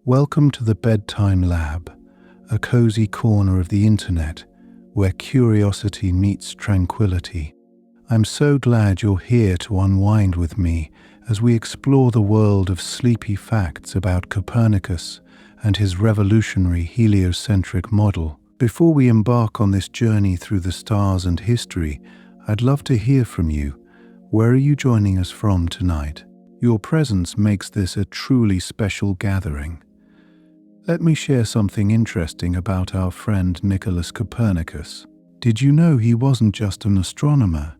Welcome to the Bedtime Lab, a cozy corner of the internet where curiosity meets tranquility. I'm so glad you're here to unwind with me as we explore the world of sleepy facts about Copernicus and his revolutionary heliocentric model. Before we embark on this journey through the stars and history, I'd love to hear from you. Where are you joining us from tonight? Your presence makes this a truly special gathering. Let me share something interesting about our friend Nicholas Copernicus. Did you know he wasn't just an astronomer?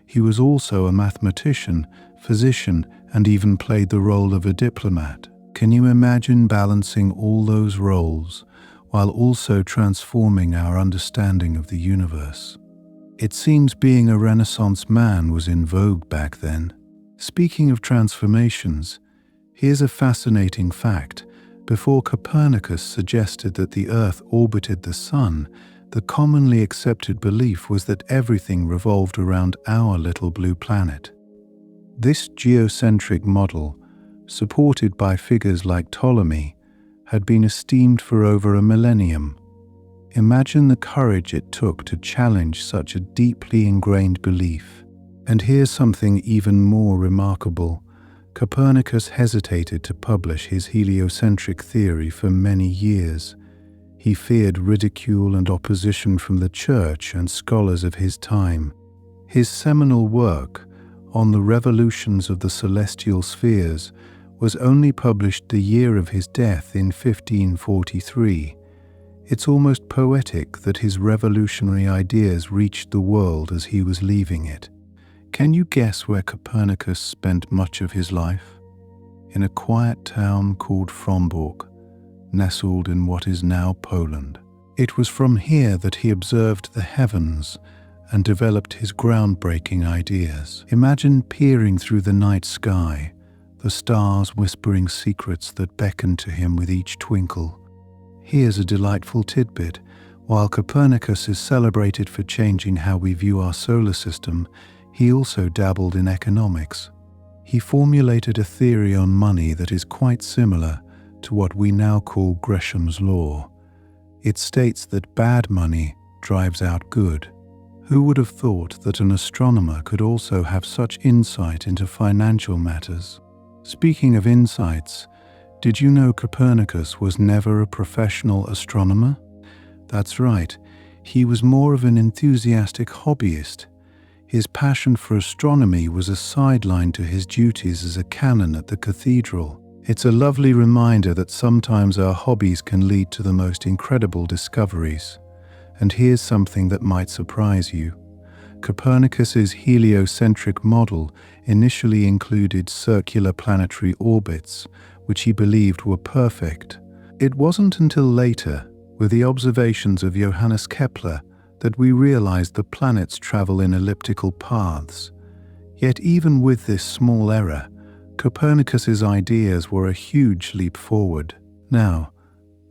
He was also a mathematician, physician, and even played the role of a diplomat. Can you imagine balancing all those roles while also transforming our understanding of the universe? It seems being a Renaissance man was in vogue back then. Speaking of transformations, here's a fascinating fact. Before Copernicus suggested that the Earth orbited the Sun, the commonly accepted belief was that everything revolved around our little blue planet. This geocentric model, supported by figures like Ptolemy, had been esteemed for over a millennium. Imagine the courage it took to challenge such a deeply ingrained belief. And here's something even more remarkable. Copernicus hesitated to publish his heliocentric theory for many years. He feared ridicule and opposition from the church and scholars of his time. His seminal work, On the Revolutions of the Celestial Spheres, was only published the year of his death in 1543. It's almost poetic that his revolutionary ideas reached the world as he was leaving it. Can you guess where Copernicus spent much of his life? In a quiet town called Frombork, nestled in what is now Poland. It was from here that he observed the heavens and developed his groundbreaking ideas. Imagine peering through the night sky, the stars whispering secrets that beckon to him with each twinkle. Here's a delightful tidbit. While Copernicus is celebrated for changing how we view our solar system, he also dabbled in economics. He formulated a theory on money that is quite similar to what we now call Gresham's law. It states that bad money drives out good. Who would have thought that an astronomer could also have such insight into financial matters? Speaking of insights, did you know Copernicus was never a professional astronomer? That's right, he was more of an enthusiastic hobbyist. His passion for astronomy was a sideline to his duties as a canon at the cathedral. It's a lovely reminder that sometimes our hobbies can lead to the most incredible discoveries. And here's something that might surprise you. Copernicus's heliocentric model initially included circular planetary orbits, which he believed were perfect. It wasn't until later, with the observations of Johannes Kepler, that we realized the planets travel in elliptical paths. Yet even with this small error, Copernicus's ideas were a huge leap forward. Now,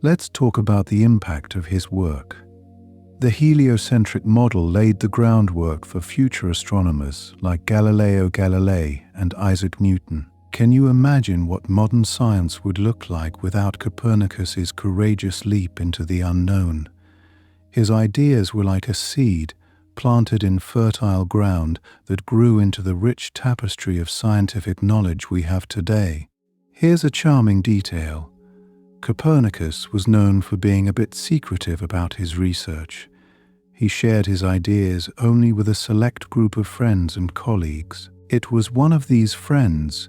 let's talk about the impact of his work. The heliocentric model laid the groundwork for future astronomers like Galileo Galilei and Isaac Newton. Can you imagine what modern science would look like without Copernicus's courageous leap into the unknown? His ideas were like a seed planted in fertile ground that grew into the rich tapestry of scientific knowledge we have today. Here's a charming detail. Copernicus was known for being a bit secretive about his research. He shared his ideas only with a select group of friends and colleagues. It was one of these friends,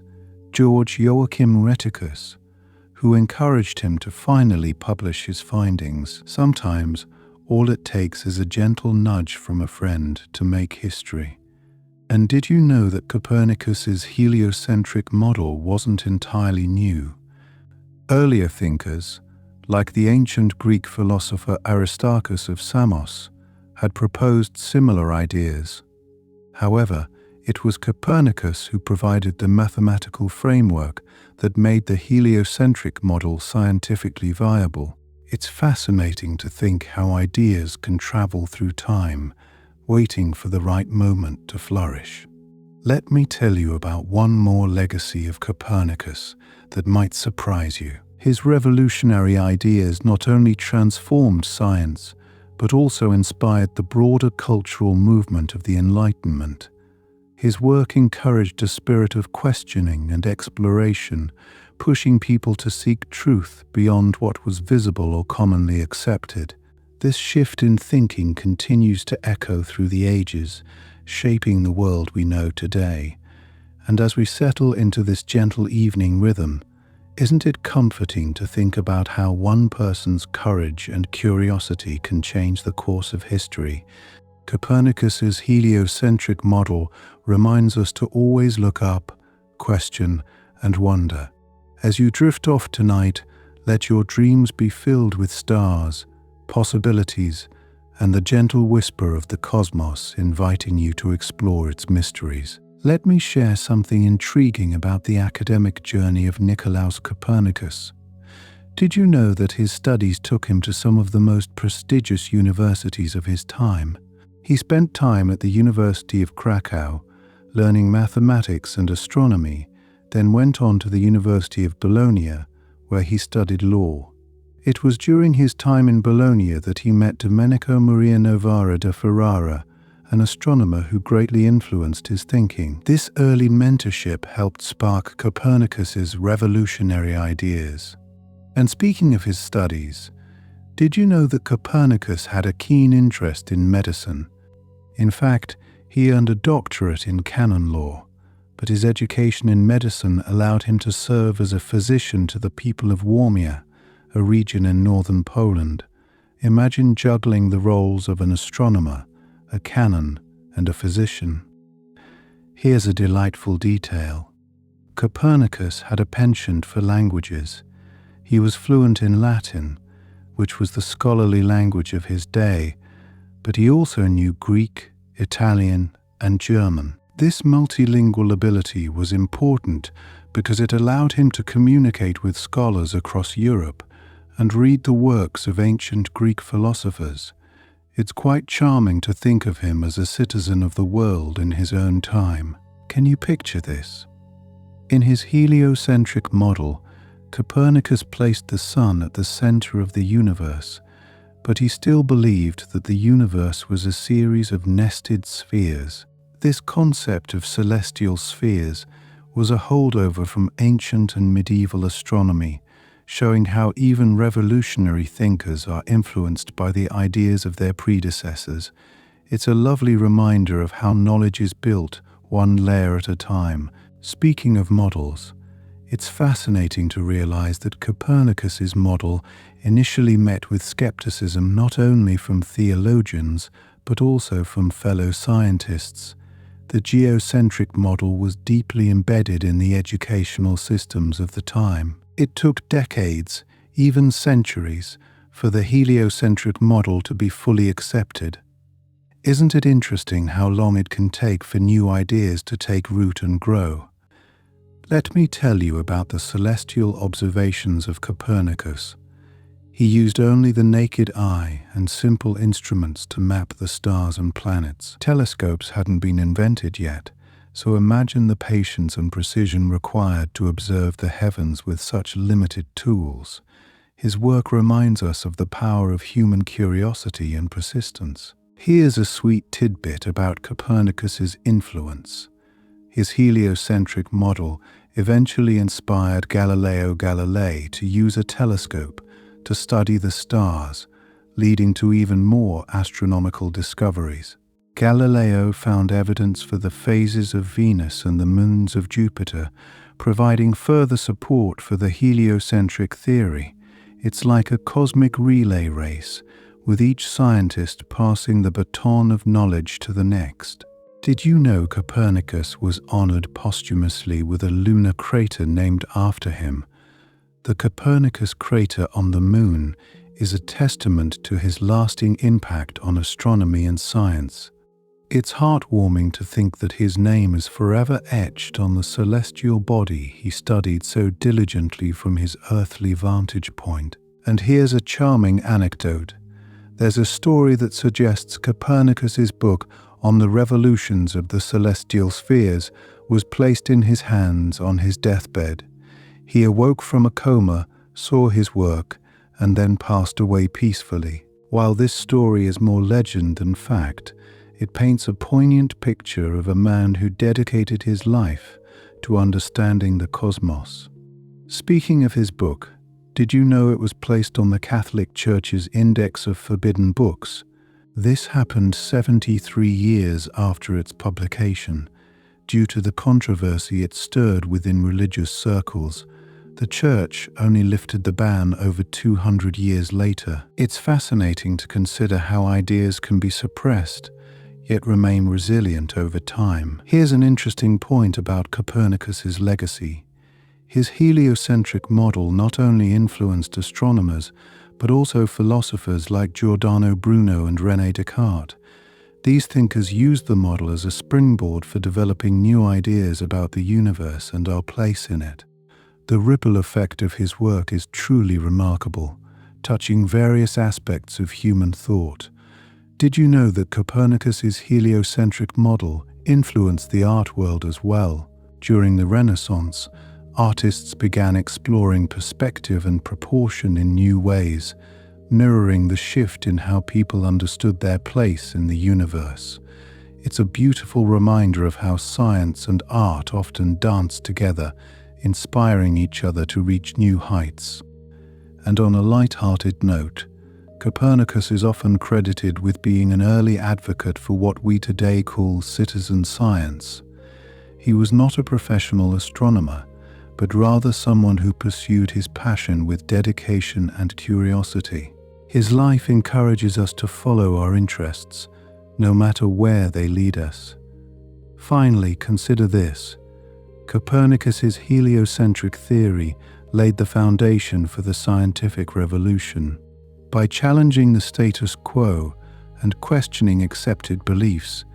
George Joachim Rheticus, who encouraged him to finally publish his findings. Sometimes, all it takes is a gentle nudge from a friend to make history. And did you know that Copernicus's heliocentric model wasn't entirely new? Earlier thinkers, like the ancient Greek philosopher Aristarchus of Samos, had proposed similar ideas. However, it was Copernicus who provided the mathematical framework that made the heliocentric model scientifically viable. It's fascinating to think how ideas can travel through time, waiting for the right moment to flourish. Let me tell you about one more legacy of Copernicus that might surprise you. His revolutionary ideas not only transformed science, but also inspired the broader cultural movement of the Enlightenment. His work encouraged a spirit of questioning and exploration, pushing people to seek truth beyond what was visible or commonly accepted. This shift in thinking continues to echo through the ages, shaping the world we know today. And as we settle into this gentle evening rhythm, isn't it comforting to think about how one person's courage and curiosity can change the course of history? Copernicus's heliocentric model reminds us to always look up, question, and wonder. As you drift off tonight, let your dreams be filled with stars, possibilities, and the gentle whisper of the cosmos inviting you to explore its mysteries. Let me share something intriguing about the academic journey of Nicolaus Copernicus. Did you know that his studies took him to some of the most prestigious universities of his time? He spent time at the University of Krakow, learning mathematics and astronomy, then went on to the University of Bologna, where he studied law. It was during his time in Bologna that he met Domenico Maria Novara da Ferrara, an astronomer who greatly influenced his thinking. This early mentorship helped spark Copernicus's revolutionary ideas. And speaking of his studies, did you know that Copernicus had a keen interest in medicine? In fact, he earned a doctorate in canon law, but his education in medicine allowed him to serve as a physician to the people of Warmia, a region in northern Poland. Imagine juggling the roles of an astronomer, a canon, and a physician. Here's a delightful detail. Copernicus had a penchant for languages. He was fluent in Latin, which was the scholarly language of his day, but he also knew Greek, Italian, and German. This multilingual ability was important because it allowed him to communicate with scholars across Europe and read the works of ancient Greek philosophers. It's quite charming to think of him as a citizen of the world in his own time. Can you picture this? In his heliocentric model, Copernicus placed the sun at the center of the universe, but he still believed that the universe was a series of nested spheres. This concept of celestial spheres was a holdover from ancient and medieval astronomy, showing how even revolutionary thinkers are influenced by the ideas of their predecessors. It's a lovely reminder of how knowledge is built, one layer at a time. Speaking of models, it's fascinating to realize that Copernicus's model initially met with skepticism not only from theologians, but also from fellow scientists. The geocentric model was deeply embedded in the educational systems of the time. It took decades, even centuries, for the heliocentric model to be fully accepted. Isn't it interesting how long it can take for new ideas to take root and grow? Let me tell you about the celestial observations of Copernicus. He used only the naked eye and simple instruments to map the stars and planets. Telescopes hadn't been invented yet, so imagine the patience and precision required to observe the heavens with such limited tools. His work reminds us of the power of human curiosity and persistence. Here's a sweet tidbit about Copernicus's influence. His heliocentric model eventually inspired Galileo Galilei to use a telescope to study the stars, leading to even more astronomical discoveries. Galileo found evidence for the phases of Venus and the moons of Jupiter, providing further support for the heliocentric theory. It's like a cosmic relay race, with each scientist passing the baton of knowledge to the next. Did you know Copernicus was honored posthumously with a lunar crater named after him? The Copernicus crater on the Moon is a testament to his lasting impact on astronomy and science. It's heartwarming to think that his name is forever etched on the celestial body he studied so diligently from his earthly vantage point. And here's a charming anecdote. There's a story that suggests Copernicus's book on the revolutions of the celestial spheres was placed in his hands on his deathbed. He awoke from a coma saw his work, and then passed away peacefully. While this story is more legend than fact, it paints a poignant picture of a man who dedicated his life to understanding the cosmos. Speaking of his book, did you know it was placed on the Catholic Church's Index of Forbidden Books? This happened 73 years after its publication. Due to the controversy it stirred within religious circles, the Church only lifted the ban over 200 years later. It's fascinating to consider how ideas can be suppressed, yet remain resilient over time. Here's an interesting point about Copernicus's legacy. His heliocentric model not only influenced astronomers, but also philosophers like Giordano Bruno and René Descartes. These thinkers used the model as a springboard for developing new ideas about the universe and our place in it. The ripple effect of his work is truly remarkable, touching various aspects of human thought. Did you know that Copernicus's heliocentric model influenced the art world as well? During the Renaissance, artists began exploring perspective and proportion in new ways, mirroring the shift in how people understood their place in the universe. It's a beautiful reminder of how science and art often dance together, inspiring each other to reach new heights. And on a light-hearted note, Copernicus is often credited with being an early advocate for what we today call citizen science. He was not a professional astronomer, but rather someone who pursued his passion with dedication and curiosity. His life encourages us to follow our interests, no matter where they lead us. Finally, consider this. Copernicus's heliocentric theory laid the foundation for the scientific revolution. By challenging the status quo and questioning accepted beliefs,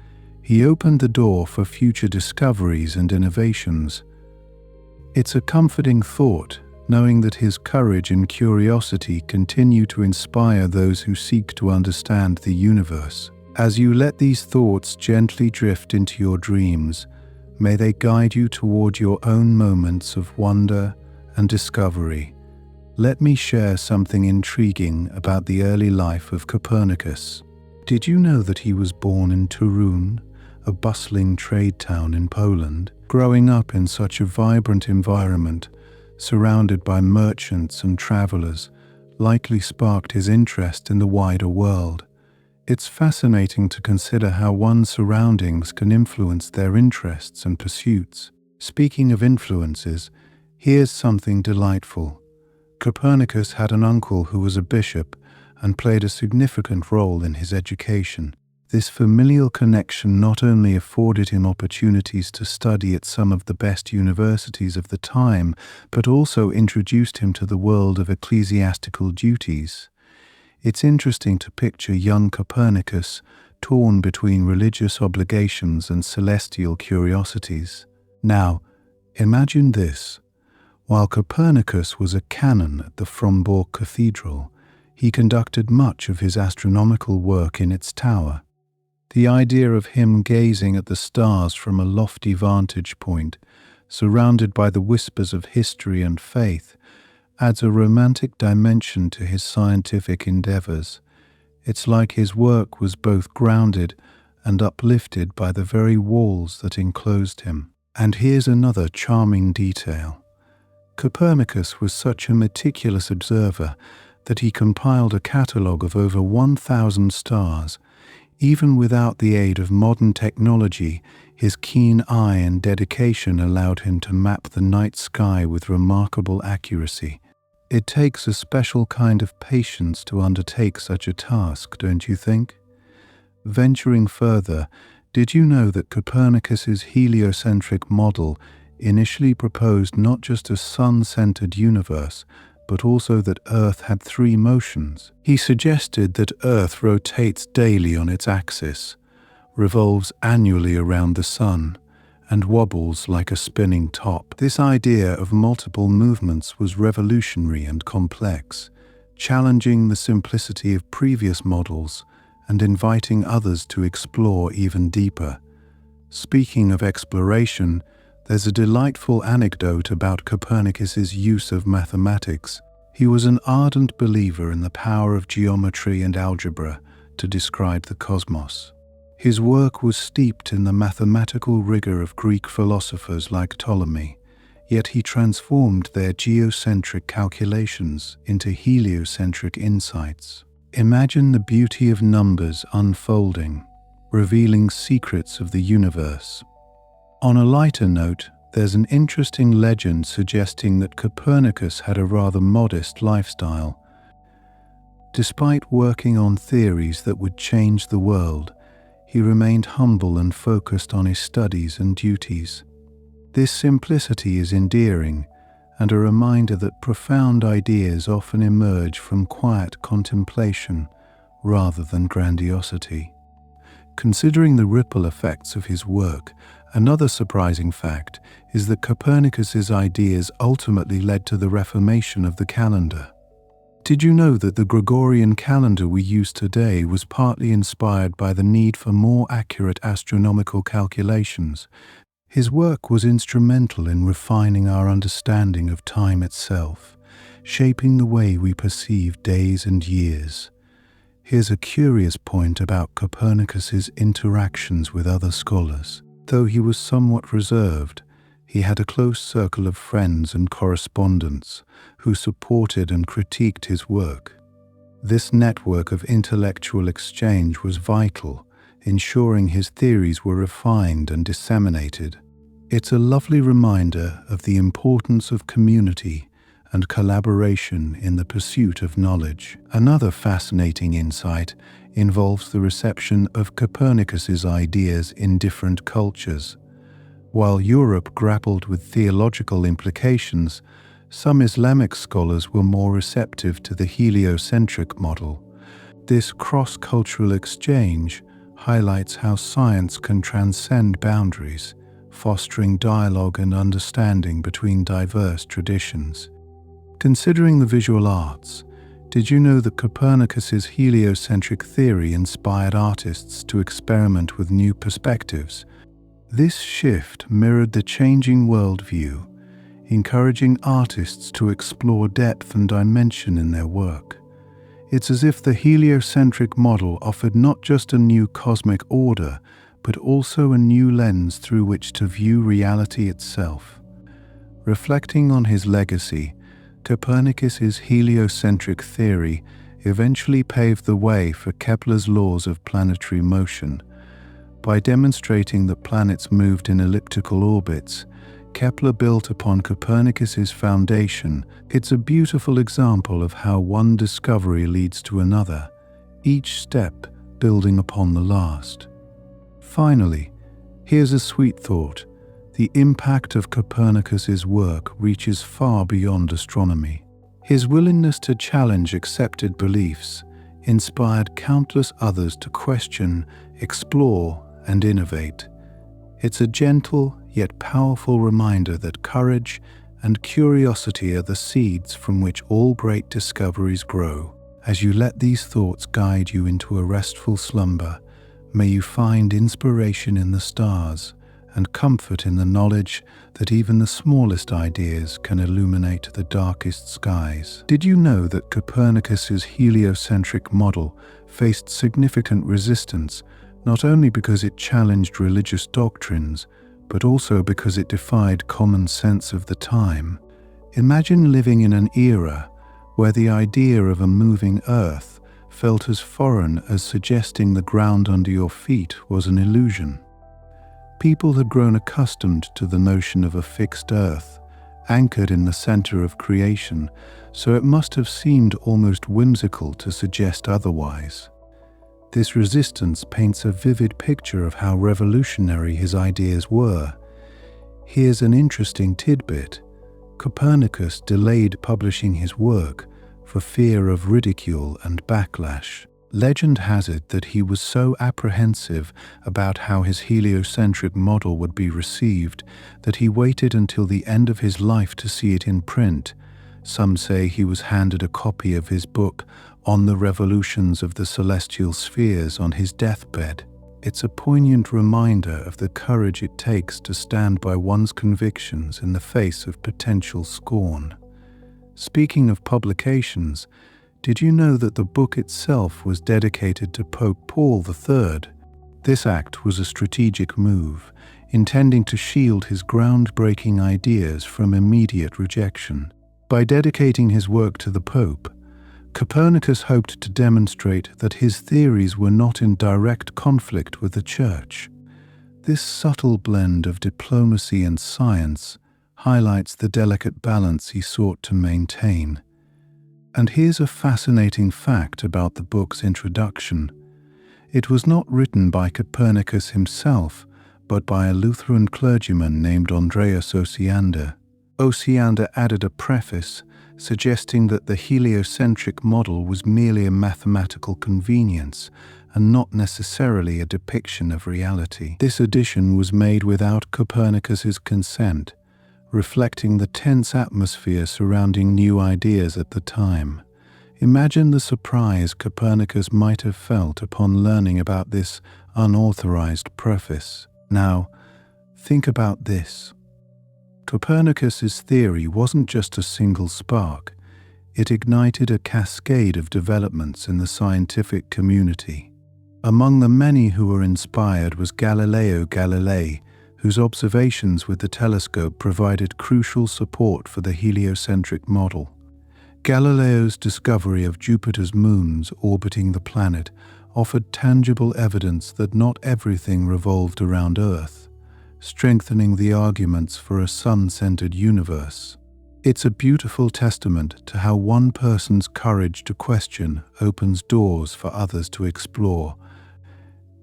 he opened the door for future discoveries and innovations. It's a comforting thought, knowing that his courage and curiosity continue to inspire those who seek to understand the universe. As you let these thoughts gently drift into your dreams, may they guide you toward your own moments of wonder and discovery. Let me share something intriguing about the early life of Copernicus. Did you know that he was born in Torun, a bustling trade town in Poland? Growing up in such a vibrant environment, surrounded by merchants and travelers, likely sparked his interest in the wider world. It's fascinating to consider how one's surroundings can influence their interests and pursuits. Speaking of influences, here's something delightful. Copernicus had an uncle who was a bishop and played a significant role in his education. This familial connection not only afforded him opportunities to study at some of the best universities of the time, but also introduced him to the world of ecclesiastical duties. It's interesting to picture young Copernicus torn between religious obligations and celestial curiosities. Now, imagine this. While Copernicus was a canon at the Frombork Cathedral, he conducted much of his astronomical work in its tower. The idea of him gazing at the stars from a lofty vantage point, surrounded by the whispers of history and faith, adds a romantic dimension to his scientific endeavors. It's like his work was both grounded and uplifted by the very walls that enclosed him. And here's another charming detail. Copernicus was such a meticulous observer that he compiled a catalogue of over 1,000 stars. Even without the aid of modern technology, his keen eye and dedication allowed him to map the night sky with remarkable accuracy. It takes a special kind of patience to undertake such a task, don't you think? Venturing further, did you know that Copernicus's heliocentric model initially proposed not just a sun-centered universe, but also that Earth had three motions? He suggested that Earth rotates daily on its axis, revolves annually around the sun, and wobbles like a spinning top. This idea of multiple movements was revolutionary and complex, challenging the simplicity of previous models and inviting others to explore even deeper. Speaking of exploration, there's a delightful anecdote about Copernicus's use of mathematics. He was an ardent believer in the power of geometry and algebra to describe the cosmos. His work was steeped in the mathematical rigor of Greek philosophers like Ptolemy, yet he transformed their geocentric calculations into heliocentric insights. Imagine the beauty of numbers unfolding, revealing secrets of the universe. On a lighter note, there's an interesting legend suggesting that Copernicus had a rather modest lifestyle. Despite working on theories that would change the world, he remained humble and focused on his studies and duties. This simplicity is endearing and a reminder that profound ideas often emerge from quiet contemplation rather than grandiosity. Considering the ripple effects of his work, another surprising fact is that Copernicus's ideas ultimately led to the reformation of the calendar. Did you know that the Gregorian calendar we use today was partly inspired by the need for more accurate astronomical calculations? His work was instrumental in refining our understanding of time itself, shaping the way we perceive days and years. Here's a curious point about Copernicus's interactions with other scholars. Though he was somewhat reserved, he had a close circle of friends and correspondents who supported and critiqued his work. This network of intellectual exchange was vital, ensuring his theories were refined and disseminated. It's a lovely reminder of the importance of community and collaboration in the pursuit of knowledge. Another fascinating insight involves the reception of Copernicus's ideas in different cultures. While Europe grappled with theological implications, some Islamic scholars were more receptive to the heliocentric model. This cross-cultural exchange highlights how science can transcend boundaries, fostering dialogue and understanding between diverse traditions. Considering the visual arts, did you know that Copernicus's heliocentric theory inspired artists to experiment with new perspectives? This shift mirrored the changing worldview, encouraging artists to explore depth and dimension in their work. It's as if the heliocentric model offered not just a new cosmic order, but also a new lens through which to view reality itself. Reflecting on his legacy, Copernicus's heliocentric theory eventually paved the way for Kepler's laws of planetary motion. By demonstrating that planets moved in elliptical orbits, Kepler built upon Copernicus's foundation. It's a beautiful example of how one discovery leads to another, each step building upon the last. Finally, here's a sweet thought. The impact of Copernicus's work reaches far beyond astronomy. His willingness to challenge accepted beliefs inspired countless others to question, explore, and innovate. It's a gentle yet powerful reminder that courage and curiosity are the seeds from which all great discoveries grow. As you let these thoughts guide you into a restful slumber, may you find inspiration in the stars and comfort in the knowledge that even the smallest ideas can illuminate the darkest skies. Did you know that Copernicus's heliocentric model faced significant resistance, not only because it challenged religious doctrines, but also because it defied common sense of the time? Imagine living in an era where the idea of a moving Earth felt as foreign as suggesting the ground under your feet was an illusion. People had grown accustomed to the notion of a fixed Earth, anchored in the center of creation, so it must have seemed almost whimsical to suggest otherwise. This resistance paints a vivid picture of how revolutionary his ideas were. Here's an interesting tidbit. Copernicus delayed publishing his work for fear of ridicule and backlash. Legend has it that he was so apprehensive about how his heliocentric model would be received that he waited until the end of his life to see it in print. Some say he was handed a copy of his book On the Revolutions of the Celestial Spheres on his deathbed. It's a poignant reminder of the courage it takes to stand by one's convictions in the face of potential scorn. Speaking of publications, did you know that the book itself was dedicated to Pope Paul III? This act was a strategic move, intending to shield his groundbreaking ideas from immediate rejection. By dedicating his work to the Pope, Copernicus hoped to demonstrate that his theories were not in direct conflict with the Church. This subtle blend of diplomacy and science highlights the delicate balance he sought to maintain. And here's a fascinating fact about the book's introduction. It was not written by Copernicus himself, but by a Lutheran clergyman named Andreas Osiander. Osiander added a preface suggesting that the heliocentric model was merely a mathematical convenience and not necessarily a depiction of reality. This addition was made without Copernicus's consent, reflecting the tense atmosphere surrounding new ideas at the time. Imagine the surprise Copernicus might have felt upon learning about this unauthorized preface. Now, think about this. Copernicus's theory wasn't just a single spark. It ignited a cascade of developments in the scientific community. Among the many who were inspired was Galileo Galilei, whose observations with the telescope provided crucial support for the heliocentric model. Galileo's discovery of Jupiter's moons orbiting the planet offered tangible evidence that not everything revolved around Earth, strengthening the arguments for a sun-centered universe. It's a beautiful testament to how one person's courage to question opens doors for others to explore.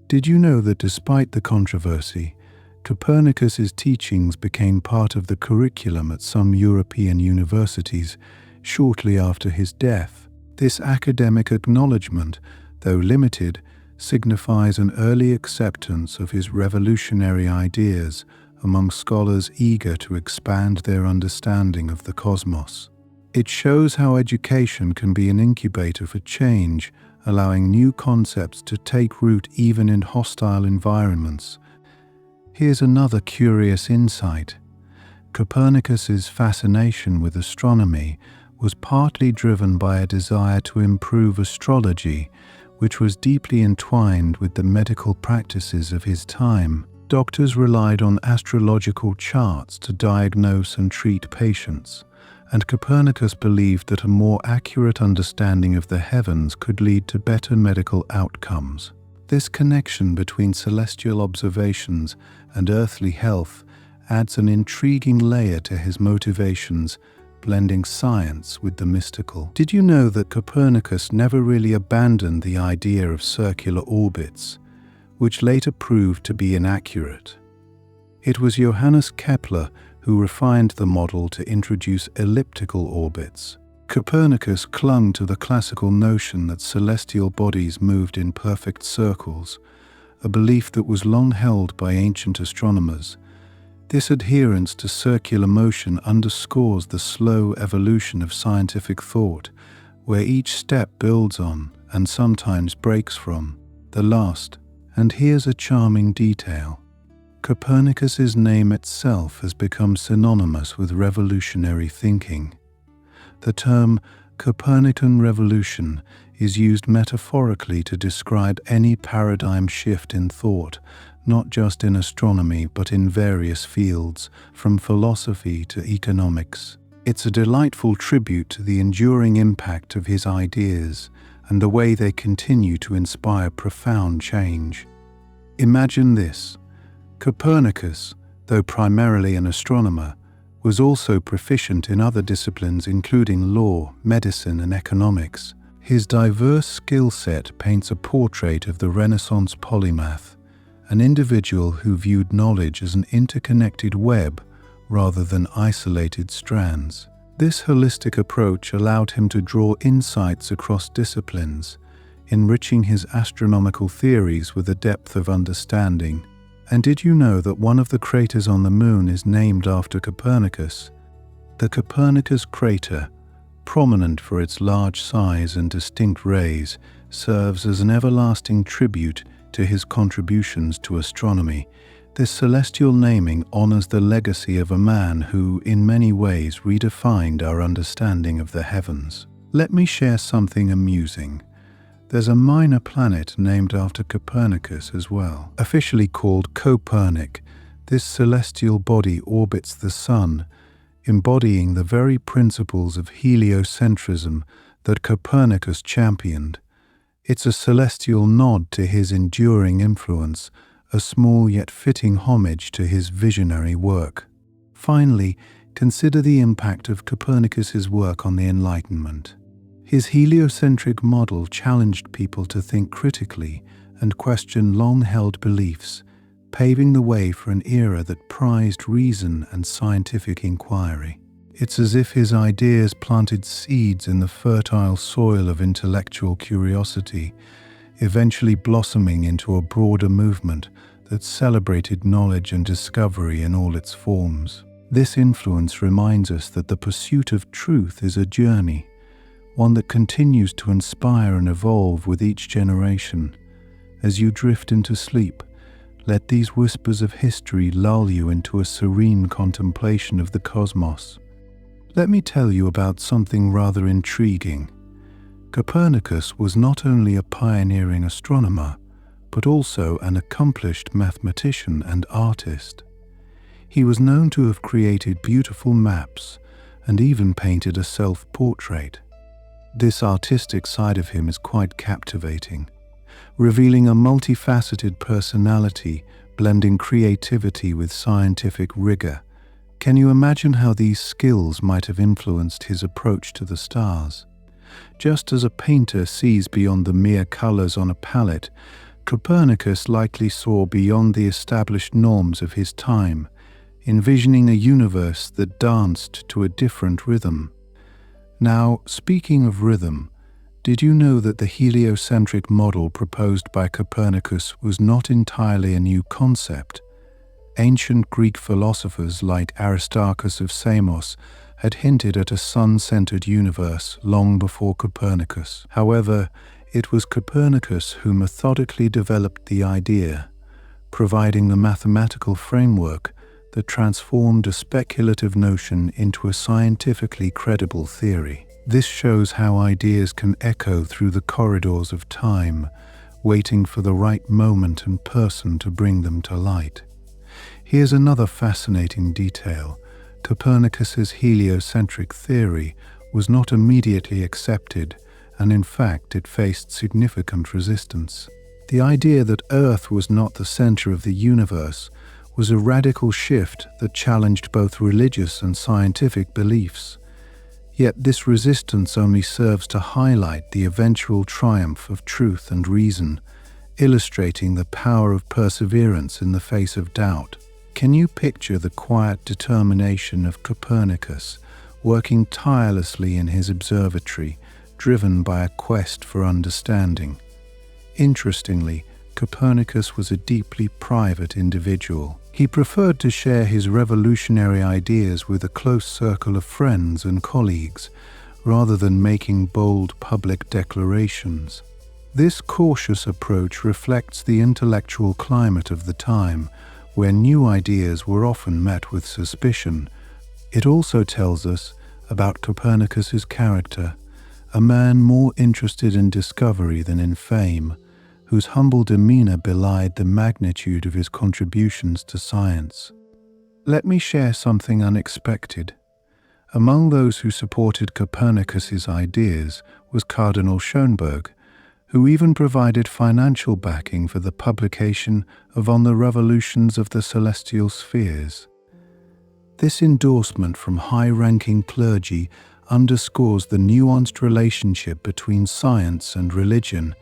Did you know that despite the controversy, Copernicus's teachings became part of the curriculum at some European universities shortly after his death? This academic acknowledgement, though limited, signifies an early acceptance of his revolutionary ideas among scholars eager to expand their understanding of the cosmos. It shows how education can be an incubator for change, allowing new concepts to take root even in hostile environments. Here's another curious insight. Copernicus's fascination with astronomy was partly driven by a desire to improve astrology, which was deeply entwined with the medical practices of his time. Doctors relied on astrological charts to diagnose and treat patients, and Copernicus believed that a more accurate understanding of the heavens could lead to better medical outcomes. This connection between celestial observations and earthly health adds an intriguing layer to his motivations, blending science with the mystical. Did you know that Copernicus never really abandoned the idea of circular orbits, which later proved to be inaccurate? It was Johannes Kepler who refined the model to introduce elliptical orbits. Copernicus clung to the classical notion that celestial bodies moved in perfect circles, a belief that was long held by ancient astronomers. This adherence to circular motion underscores the slow evolution of scientific thought, where each step builds on, and sometimes breaks from, the last. And here's a charming detail. Copernicus's name itself has become synonymous with revolutionary thinking. The term Copernican revolution is used metaphorically to describe any paradigm shift in thought, not just in astronomy but in various fields, from philosophy to economics. It's a delightful tribute to the enduring impact of his ideas and the way they continue to inspire profound change. Imagine this. Copernicus, though primarily an astronomer, was also proficient in other disciplines including law, medicine, and economics. His diverse skill set paints a portrait of the Renaissance polymath, an individual who viewed knowledge as an interconnected web rather than isolated strands. This holistic approach allowed him to draw insights across disciplines, enriching his astronomical theories with a depth of understanding. And did you know that one of the craters on the Moon is named after Copernicus? The Copernicus crater, prominent for its large size and distinct rays, serves as an everlasting tribute to his contributions to astronomy, This celestial naming honors the legacy of a man who, in many ways, redefined our understanding of the heavens. Let me share something amusing. There's a minor planet named after Copernicus as well. Officially called Copernic, this celestial body orbits the Sun, embodying the very principles of heliocentrism that Copernicus championed. It's a celestial nod to his enduring influence, a small yet fitting homage to his visionary work. Finally, consider the impact of Copernicus's work on the Enlightenment. His heliocentric model challenged people to think critically and question long-held beliefs, paving the way for an era that prized reason and scientific inquiry. It's as if his ideas planted seeds in the fertile soil of intellectual curiosity, eventually blossoming into a broader movement that celebrated knowledge and discovery in all its forms. This influence reminds us that the pursuit of truth is a journey, one that continues to inspire and evolve with each generation. As you drift into sleep, let these whispers of history lull you into a serene contemplation of the cosmos. Let me tell you about something rather intriguing. Copernicus was not only a pioneering astronomer, but also an accomplished mathematician and artist. He was known to have created beautiful maps and even painted a self-portrait. This artistic side of him is quite captivating, revealing a multifaceted personality blending creativity with scientific rigor. Can you imagine how these skills might have influenced his approach to the stars? Just as a painter sees beyond the mere colors on a palette, Copernicus likely saw beyond the established norms of his time, envisioning a universe that danced to a different rhythm. Now, speaking of rhythm, did you know that the heliocentric model proposed by Copernicus was not entirely a new concept? Ancient Greek philosophers like Aristarchus of Samos had hinted at a sun-centered universe long before Copernicus. However, it was Copernicus who methodically developed the idea, providing the mathematical framework that transformed a speculative notion into a scientifically credible theory. This shows how ideas can echo through the corridors of time, waiting for the right moment and person to bring them to light. Here's another fascinating detail. Copernicus's heliocentric theory was not immediately accepted, and in fact it faced significant resistance. The idea that Earth was not the center of the universe was a radical shift that challenged both religious and scientific beliefs. Yet this resistance only serves to highlight the eventual triumph of truth and reason, illustrating the power of perseverance in the face of doubt. Can you picture the quiet determination of Copernicus, working tirelessly in his observatory, driven by a quest for understanding? Interestingly, Copernicus was a deeply private individual. He preferred to share his revolutionary ideas with a close circle of friends and colleagues, rather than making bold public declarations. This cautious approach reflects the intellectual climate of the time, where new ideas were often met with suspicion. It also tells us about Copernicus's character, a man more interested in discovery than in fame, whose humble demeanor belied the magnitude of his contributions to science. Let me share something unexpected. Among those who supported Copernicus's ideas was Cardinal Schönberg, who even provided financial backing for the publication of On the Revolutions of the Celestial Spheres. This endorsement from high-ranking clergy underscores the nuanced relationship between science and religion,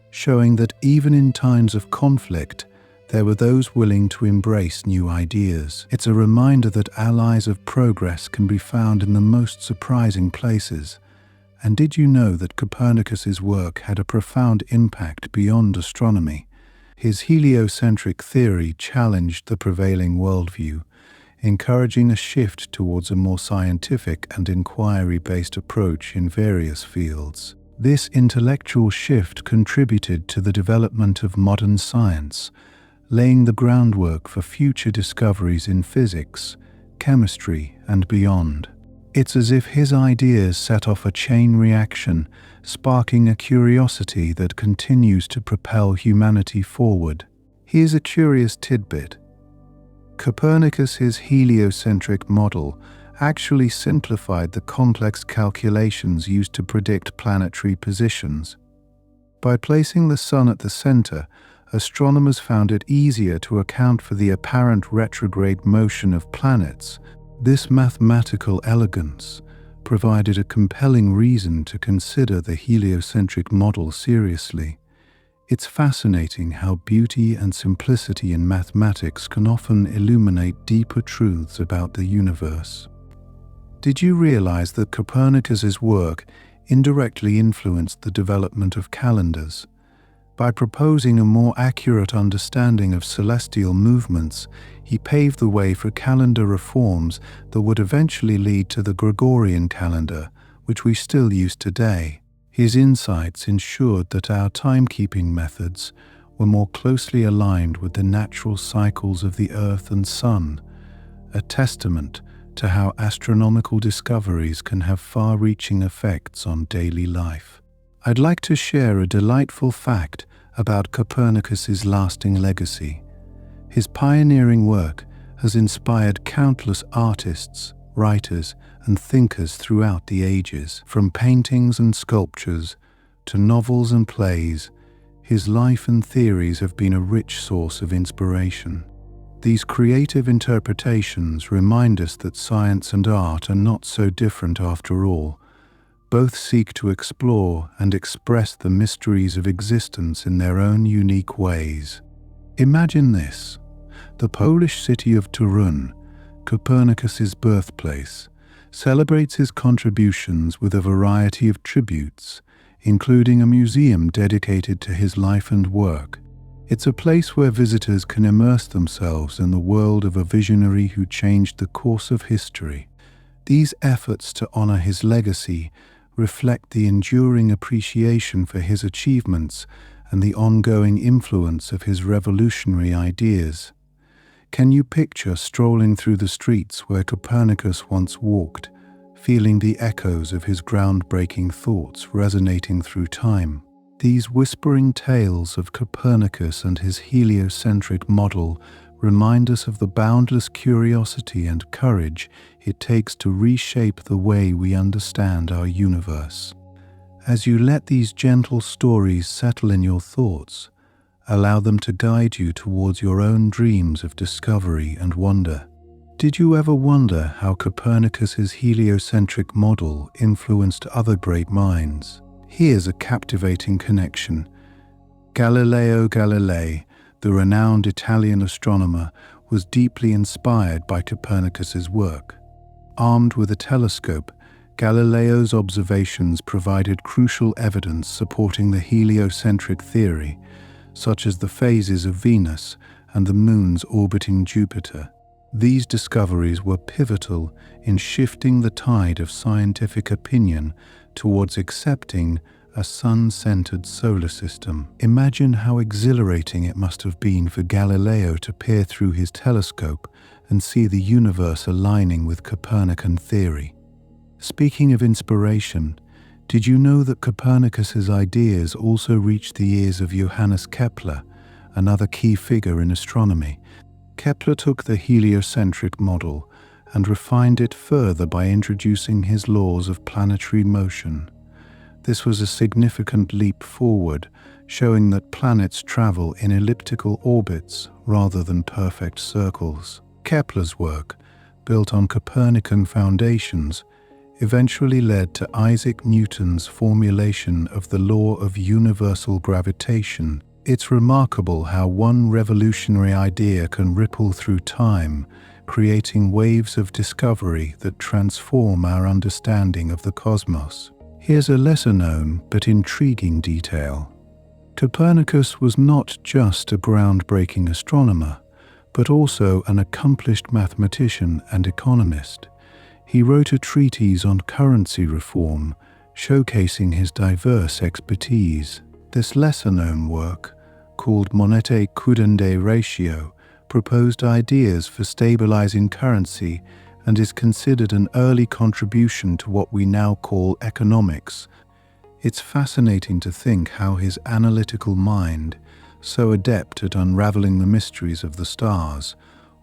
showing that even in times of conflict, there were those willing to embrace new ideas. It's a reminder that allies of progress can be found in the most surprising places. And did you know that Copernicus's work had a profound impact beyond astronomy? His heliocentric theory challenged the prevailing worldview, encouraging a shift towards a more scientific and inquiry-based approach in various fields. This intellectual shift contributed to the development of modern science, laying the groundwork for future discoveries in physics, chemistry, and beyond. It's as if his ideas set off a chain reaction, sparking a curiosity that continues to propel humanity forward. Here's a curious tidbit. Copernicus's heliocentric model actually simplified the complex calculations used to predict planetary positions. By placing the Sun at the center, astronomers found it easier to account for the apparent retrograde motion of planets. This mathematical elegance provided a compelling reason to consider the heliocentric model seriously. It's fascinating how beauty and simplicity in mathematics can often illuminate deeper truths about the universe. Did you realize that Copernicus's work indirectly influenced the development of calendars? By proposing a more accurate understanding of celestial movements, he paved the way for calendar reforms that would eventually lead to the Gregorian calendar, which we still use today. His insights ensured that our timekeeping methods were more closely aligned with the natural cycles of the Earth and Sun, a testament to how astronomical discoveries can have far-reaching effects on daily life. I'd like to share a delightful fact about Copernicus's lasting legacy. His pioneering work has inspired countless artists, writers, and thinkers throughout the ages. From paintings and sculptures to novels and plays, his life and theories have been a rich source of inspiration. These creative interpretations remind us that science and art are not so different after all. Both seek to explore and express the mysteries of existence in their own unique ways. Imagine this: the Polish city of Torun, Copernicus's birthplace, celebrates his contributions with a variety of tributes, including a museum dedicated to his life and work. It's a place where visitors can immerse themselves in the world of a visionary who changed the course of history. These efforts to honor his legacy reflect the enduring appreciation for his achievements and the ongoing influence of his revolutionary ideas. Can you picture strolling through the streets where Copernicus once walked, feeling the echoes of his groundbreaking thoughts resonating through time? These whispering tales of Copernicus and his heliocentric model remind us of the boundless curiosity and courage it takes to reshape the way we understand our universe. As you let these gentle stories settle in your thoughts, allow them to guide you towards your own dreams of discovery and wonder. Did you ever wonder how Copernicus's heliocentric model influenced other great minds? Here's a captivating connection. Galileo Galilei, the renowned Italian astronomer, was deeply inspired by Copernicus's work. Armed with a telescope, Galileo's observations provided crucial evidence supporting the heliocentric theory, such as the phases of Venus and the moons orbiting Jupiter. These discoveries were pivotal in shifting the tide of scientific opinion towards accepting a sun-centered solar system. Imagine how exhilarating it must have been for Galileo to peer through his telescope and see the universe aligning with Copernican theory. Speaking of inspiration, did you know that Copernicus's ideas also reached the ears of Johannes Kepler, another key figure in astronomy? Kepler took the heliocentric model and refined it further by introducing his laws of planetary motion. This was a significant leap forward, showing that planets travel in elliptical orbits rather than perfect circles. Kepler's work, built on Copernican foundations, eventually led to Isaac Newton's formulation of the law of universal gravitation. It's remarkable how one revolutionary idea can ripple through time, creating waves of discovery that transform our understanding of the cosmos. Here's a lesser-known but intriguing detail. Copernicus was not just a groundbreaking astronomer, but also an accomplished mathematician and economist. He wrote a treatise on currency reform, showcasing his diverse expertise. This lesser-known work, so-called monete-currency ratio, proposed ideas for stabilizing currency and is considered an early contribution to what we now call economics. It's fascinating to think how his analytical mind, so adept at unraveling the mysteries of the stars,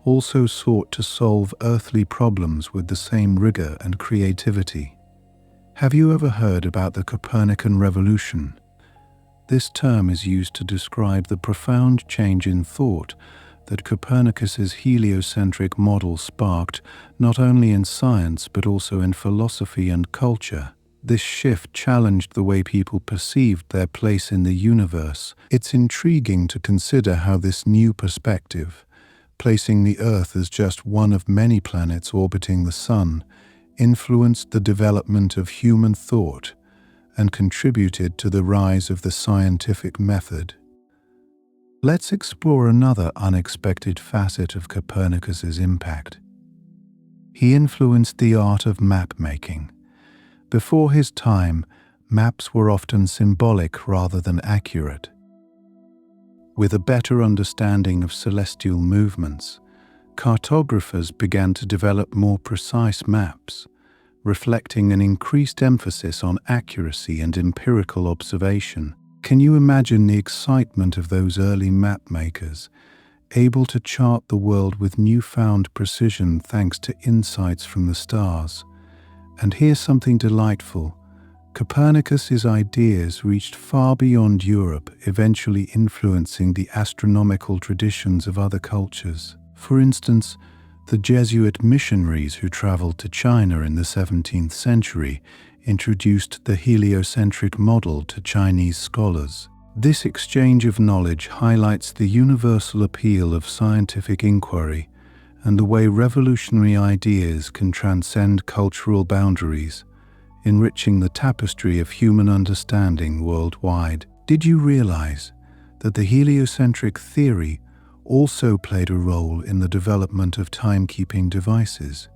also sought to solve earthly problems with the same rigor and creativity. Have you ever heard about the Copernican revolution? This term is used to describe the profound change in thought that Copernicus's heliocentric model sparked not only in science but also in philosophy and culture. This shift challenged the way people perceived their place in the universe. It's intriguing to consider how this new perspective, placing the Earth as just one of many planets orbiting the Sun, influenced the development of human thought and contributed to the rise of the scientific method. Let's explore another unexpected facet of Copernicus's impact. He influenced the art of map-making. Before his time, maps were often symbolic rather than accurate. With a better understanding of celestial movements, cartographers began to develop more precise maps, reflecting an increased emphasis on accuracy and empirical observation. Can you imagine the excitement of those early map makers, able to chart the world with newfound precision thanks to insights from the stars? And here's something delightful. Copernicus's ideas reached far beyond Europe, eventually influencing the astronomical traditions of other cultures. For instance, the Jesuit missionaries who traveled to China in the 17th century introduced the heliocentric model to Chinese scholars. This exchange of knowledge highlights the universal appeal of scientific inquiry and the way revolutionary ideas can transcend cultural boundaries, enriching the tapestry of human understanding worldwide. Did you realize that the heliocentric theory also played a role in the development of timekeeping devices?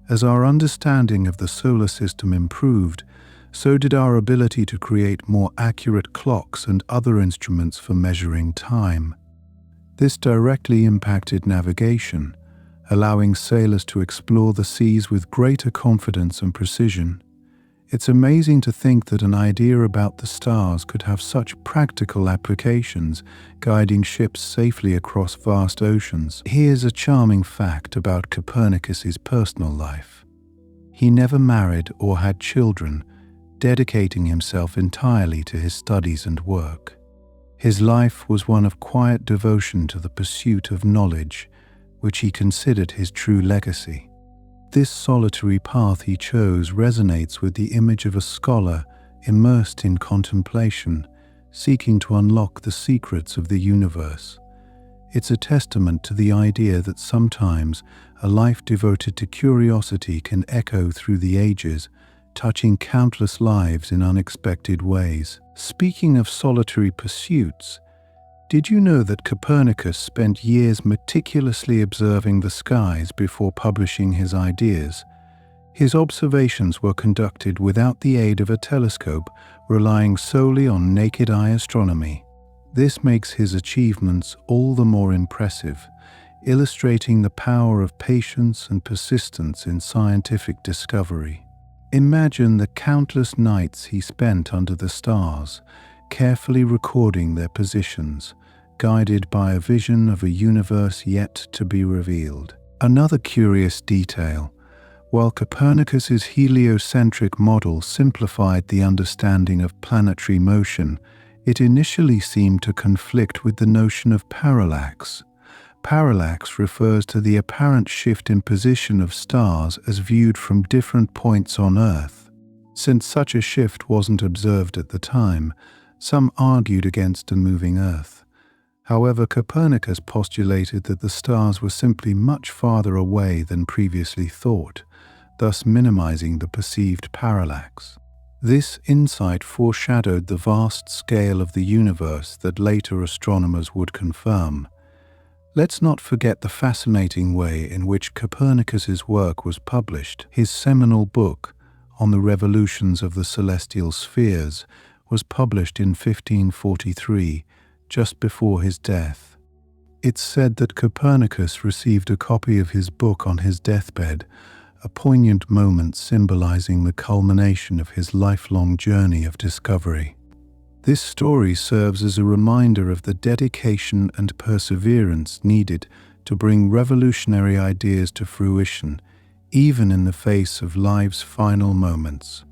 As our understanding of the solar system improved, so did our ability to create more accurate clocks and other instruments for measuring time. This directly impacted navigation, allowing sailors to explore the seas with greater confidence and precision. It's amazing to think that an idea about the stars could have such practical applications, guiding ships safely across vast oceans. Here's a charming fact about Copernicus's personal life. He never married or had children, dedicating himself entirely to his studies and work. His life was one of quiet devotion to the pursuit of knowledge, which he considered his true legacy. This solitary path he chose resonates with the image of a scholar immersed in contemplation, seeking to unlock the secrets of the universe. It's a testament to the idea that sometimes a life devoted to curiosity can echo through the ages, touching countless lives in unexpected ways. Speaking of solitary pursuits, did you know that Copernicus spent years meticulously observing the skies before publishing his ideas? His observations were conducted without the aid of a telescope, relying solely on naked eye astronomy. This makes his achievements all the more impressive, illustrating the power of patience and persistence in scientific discovery. Imagine the countless nights he spent under the stars, carefully recording their positions, guided by a vision of a universe yet to be revealed. Another curious detail: while Copernicus's heliocentric model simplified the understanding of planetary motion, it initially seemed to conflict with the notion of parallax. Parallax refers to the apparent shift in position of stars as viewed from different points on Earth. Since such a shift wasn't observed at the time, some argued against a moving Earth. However, Copernicus postulated that the stars were simply much farther away than previously thought, thus minimizing the perceived parallax. This insight foreshadowed the vast scale of the universe that later astronomers would confirm. Let's not forget the fascinating way in which Copernicus's work was published. His seminal book, On the Revolutions of the Celestial Spheres, was published in 1543, just before his death. It's said that Copernicus received a copy of his book on his deathbed, a poignant moment symbolizing the culmination of his lifelong journey of discovery. This story serves as a reminder of the dedication and perseverance needed to bring revolutionary ideas to fruition, even in the face of life's final moments.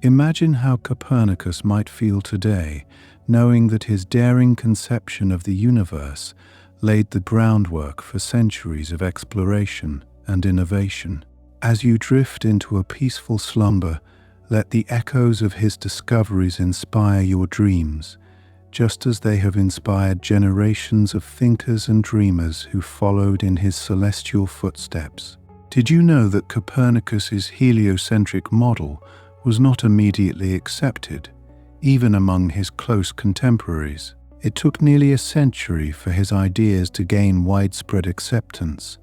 Imagine how Copernicus might feel today, knowing that his daring conception of the universe laid the groundwork for centuries of exploration and innovation. As you drift into a peaceful slumber, let the echoes of his discoveries inspire your dreams, just as they have inspired generations of thinkers and dreamers who followed in his celestial footsteps. Did you know that Copernicus's heliocentric model was not immediately accepted, even among his close contemporaries? It took nearly a century for his ideas to gain widespread acceptance,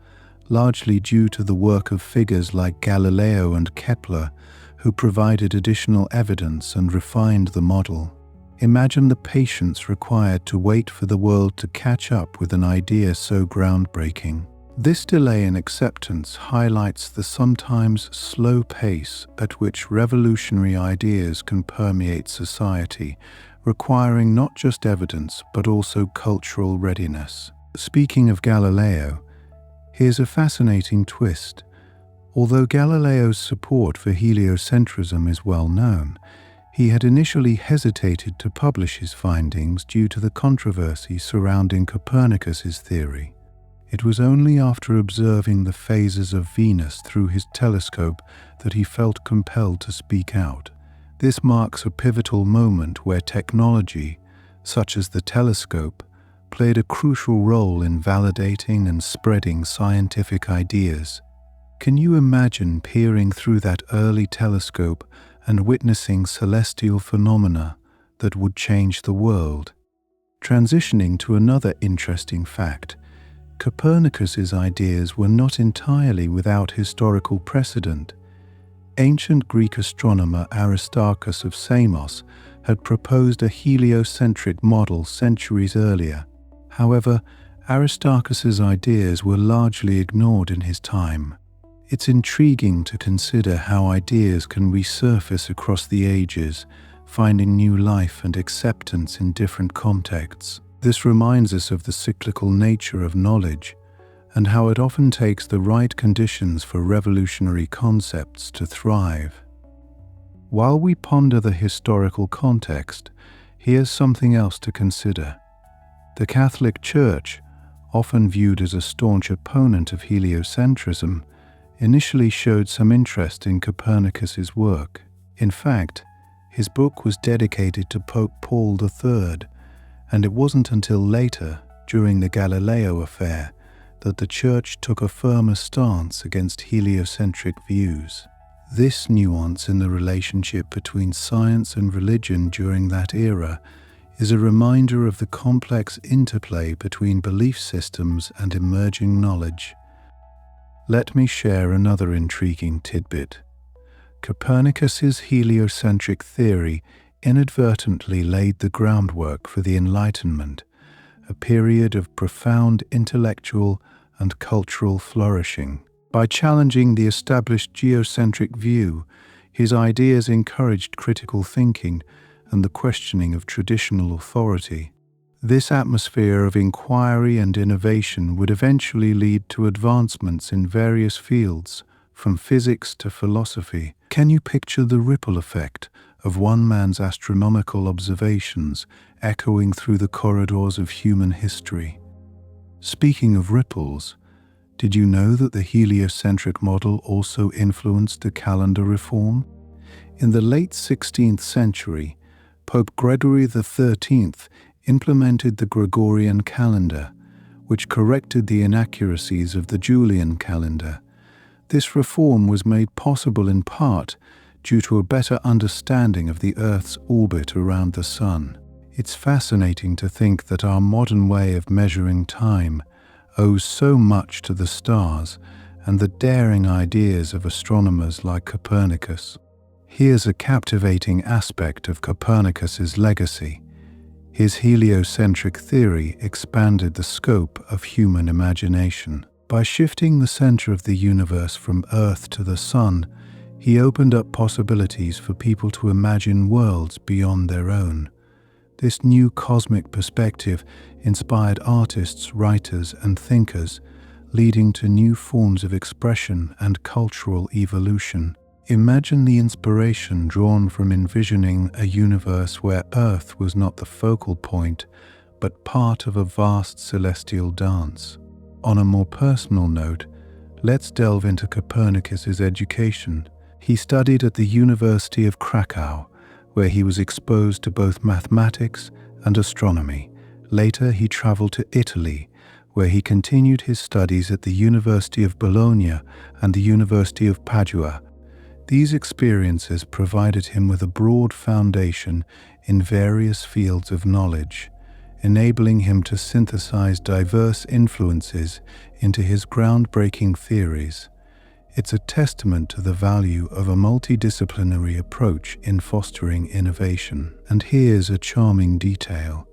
largely due to the work of figures like Galileo and Kepler, who provided additional evidence and refined the model. Imagine the patience required to wait for the world to catch up with an idea so groundbreaking. This delay in acceptance highlights the sometimes slow pace at which revolutionary ideas can permeate society, requiring not just evidence but also cultural readiness. Speaking of Galileo, here's a fascinating twist. Although Galileo's support for heliocentrism is well known, he had initially hesitated to publish his findings due to the controversy surrounding Copernicus's theory. It was only after observing the phases of Venus through his telescope that he felt compelled to speak out. This marks a pivotal moment where technology, such as the telescope, played a crucial role in validating and spreading scientific ideas. Can you imagine peering through that early telescope and witnessing celestial phenomena that would change the world? Transitioning to another interesting fact, Copernicus's ideas were not entirely without historical precedent. Ancient Greek astronomer Aristarchus of Samos had proposed a heliocentric model centuries earlier. However, Aristarchus's ideas were largely ignored in his time. It's intriguing to consider how ideas can resurface across the ages, finding new life and acceptance in different contexts. This reminds us of the cyclical nature of knowledge and how it often takes the right conditions for revolutionary concepts to thrive. While we ponder the historical context, here's something else to consider. The Catholic Church, often viewed as a staunch opponent of heliocentrism, initially showed some interest in Copernicus's work. In fact, his book was dedicated to Pope Paul III, and it wasn't until later, during the Galileo affair, that the Church took a firmer stance against heliocentric views. This nuance in the relationship between science and religion during that era is a reminder of the complex interplay between belief systems and emerging knowledge. Let me share another intriguing tidbit. Copernicus's heliocentric theory inadvertently laid the groundwork for the Enlightenment, a period of profound intellectual and cultural flourishing. By challenging the established geocentric view, his ideas encouraged critical thinking and the questioning of traditional authority. This atmosphere of inquiry and innovation would eventually lead to advancements in various fields, from physics to philosophy. Can you picture the ripple effect of one man's astronomical observations echoing through the corridors of human history? Speaking of ripples, did you know that the heliocentric model also influenced the calendar reform? In the late 16th century, Pope Gregory XIII implemented the Gregorian calendar, which corrected the inaccuracies of the Julian calendar. This reform was made possible in part due to a better understanding of the Earth's orbit around the Sun. It's fascinating to think that our modern way of measuring time owes so much to the stars and the daring ideas of astronomers like Copernicus. Here's a captivating aspect of Copernicus's legacy. His heliocentric theory expanded the scope of human imagination. By shifting the center of the universe from Earth to the Sun, he opened up possibilities for people to imagine worlds beyond their own. This new cosmic perspective inspired artists, writers, and thinkers, leading to new forms of expression and cultural evolution. Imagine the inspiration drawn from envisioning a universe where Earth was not the focal point, but part of a vast celestial dance. On a more personal note, let's delve into Copernicus's education. He studied at the University of Krakow, where he was exposed to both mathematics and astronomy. Later, he traveled to Italy, where he continued his studies at the University of Bologna and the University of Padua. These experiences provided him with a broad foundation in various fields of knowledge, enabling him to synthesize diverse influences into his groundbreaking theories. It's a testament to the value of a multidisciplinary approach in fostering innovation. And here's a charming detail.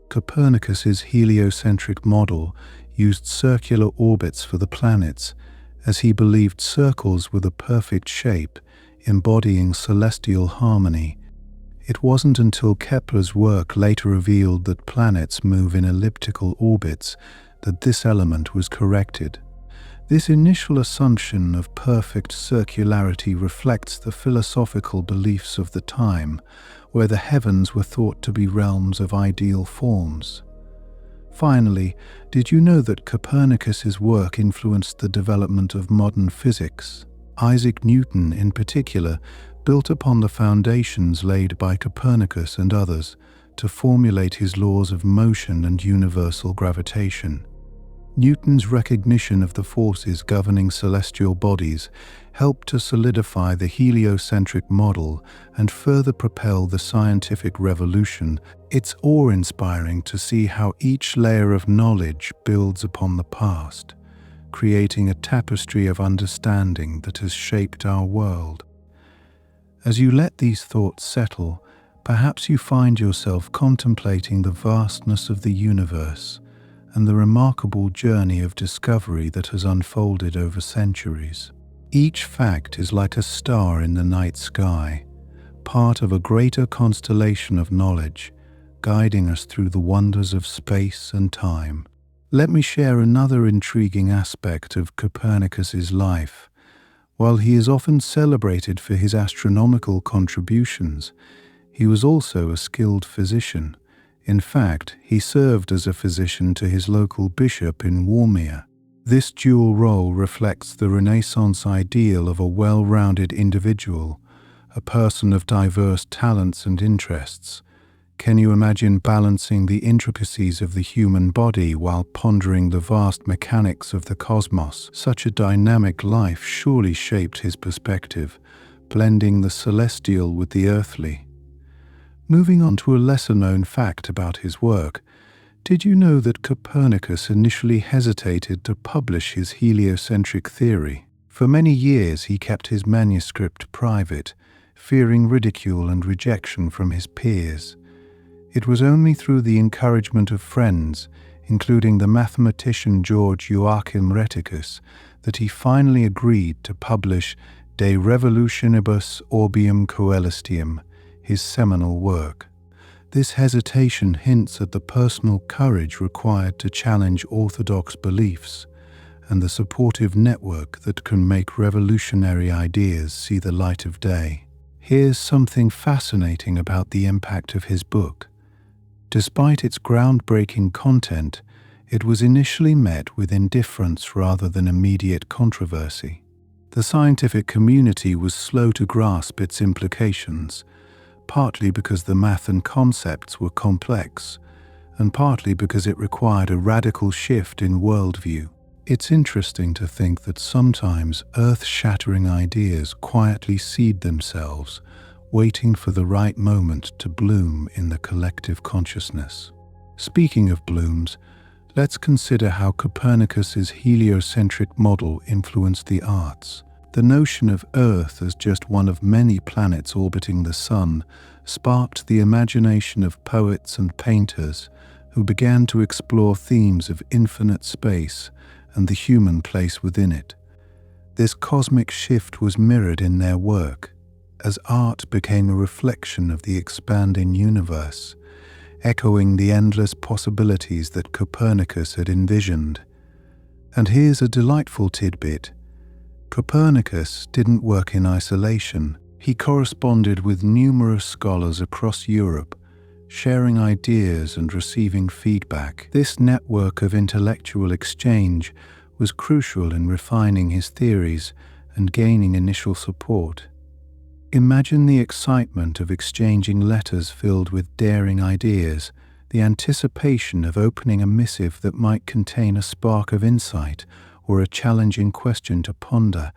Copernicus's heliocentric model used circular orbits for the planets, as he believed circles were the perfect shape, embodying celestial harmony. It wasn't until Kepler's work later revealed that planets move in elliptical orbits that this element was corrected. This initial assumption of perfect circularity reflects the philosophical beliefs of the time, where the heavens were thought to be realms of ideal forms. Finally, did you know that Copernicus's work influenced the development of modern physics? Isaac Newton, in particular, built upon the foundations laid by Copernicus and others to formulate his laws of motion and universal gravitation. Newton's recognition of the forces governing celestial bodies helped to solidify the heliocentric model and further propel the scientific revolution. It's awe-inspiring to see how each layer of knowledge builds upon the past, creating a tapestry of understanding that has shaped our world. As you let these thoughts settle, perhaps you find yourself contemplating the vastness of the universe and the remarkable journey of discovery that has unfolded over centuries. Each fact is like a star in the night sky, part of a greater constellation of knowledge, guiding us through the wonders of space and time. Let me share another intriguing aspect of Copernicus's life. While he is often celebrated for his astronomical contributions, he was also a skilled physician. In fact, he served as a physician to his local bishop in Warmia. This dual role reflects the Renaissance ideal of a well-rounded individual, a person of diverse talents and interests. Can you imagine balancing the intricacies of the human body while pondering the vast mechanics of the cosmos? Such a dynamic life surely shaped his perspective, blending the celestial with the earthly. Moving on to a lesser-known fact about his work, did you know that Copernicus initially hesitated to publish his heliocentric theory? For many years he kept his manuscript private, fearing ridicule and rejection from his peers. It was only through the encouragement of friends, including the mathematician George Joachim Rheticus, that he finally agreed to publish De Revolutionibus Orbium Coelestium, his seminal work. This hesitation hints at the personal courage required to challenge orthodox beliefs and the supportive network that can make revolutionary ideas see the light of day. Here's something fascinating about the impact of his book. Despite its groundbreaking content, it was initially met with indifference rather than immediate controversy. The scientific community was slow to grasp its implications, partly because the math and concepts were complex, and partly because it required a radical shift in worldview. It's interesting to think that sometimes earth-shattering ideas quietly seed themselves, waiting for the right moment to bloom in the collective consciousness. Speaking of blooms, let's consider how Copernicus's heliocentric model influenced the arts. The notion of Earth as just one of many planets orbiting the Sun sparked the imagination of poets and painters who began to explore themes of infinite space and the human place within it. This cosmic shift was mirrored in their work, as art became a reflection of the expanding universe, echoing the endless possibilities that Copernicus had envisioned. And here's a delightful tidbit. Copernicus didn't work in isolation. He corresponded with numerous scholars across Europe, sharing ideas and receiving feedback. This network of intellectual exchange was crucial in refining his theories and gaining initial support. Imagine the excitement of exchanging letters filled with daring ideas, the anticipation of opening a missive that might contain a spark of insight or a challenging question to ponder.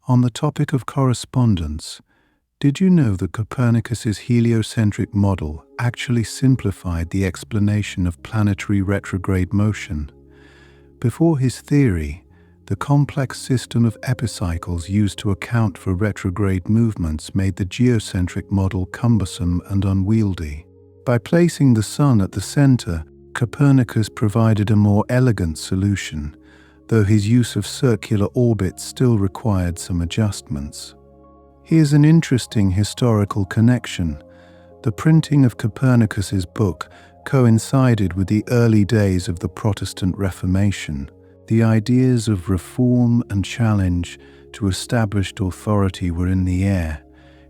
On the topic of correspondence, did you know that Copernicus's heliocentric model actually simplified the explanation of planetary retrograde motion? Before his theory, the complex system of epicycles used to account for retrograde movements made the geocentric model cumbersome and unwieldy. By placing the Sun at the center, Copernicus provided a more elegant solution, though his use of circular orbits still required some adjustments. Here's an interesting historical connection. The printing of Copernicus's book coincided with the early days of the Protestant Reformation. The ideas of reform and challenge to established authority were in the air,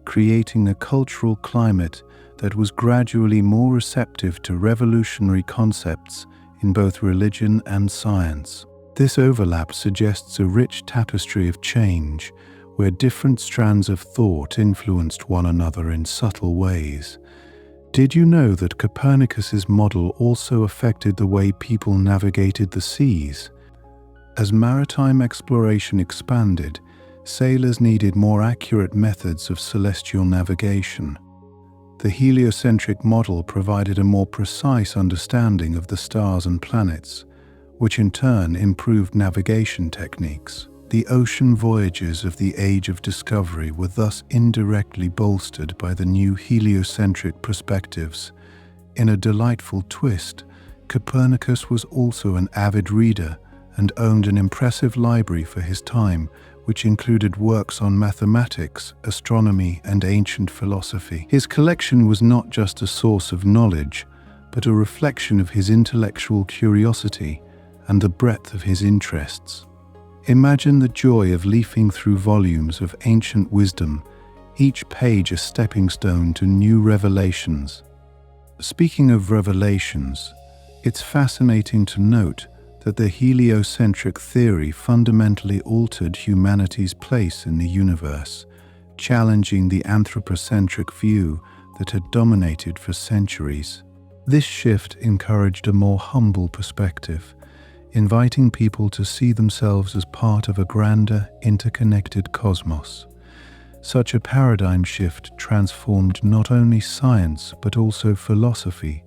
creating a cultural climate that was gradually more receptive to revolutionary concepts in both religion and science. This overlap suggests a rich tapestry of change, where different strands of thought influenced one another in subtle ways. Did you know that Copernicus's model also affected the way people navigated the seas? As maritime exploration expanded, sailors needed more accurate methods of celestial navigation. The heliocentric model provided a more precise understanding of the stars and planets, which in turn improved navigation techniques. The ocean voyages of the Age of Discovery were thus indirectly bolstered by the new heliocentric perspectives. In a delightful twist, Copernicus was also an avid reader and owned an impressive library for his time, which included works on mathematics, astronomy, and ancient philosophy. His collection was not just a source of knowledge, but a reflection of his intellectual curiosity and the breadth of his interests. Imagine the joy of leafing through volumes of ancient wisdom, each page a stepping stone to new revelations. Speaking of revelations, it's fascinating to note that the heliocentric theory fundamentally altered humanity's place in the universe, challenging the anthropocentric view that had dominated for centuries. This shift encouraged a more humble perspective, inviting people to see themselves as part of a grander, interconnected cosmos. Such a paradigm shift transformed not only science but also philosophy,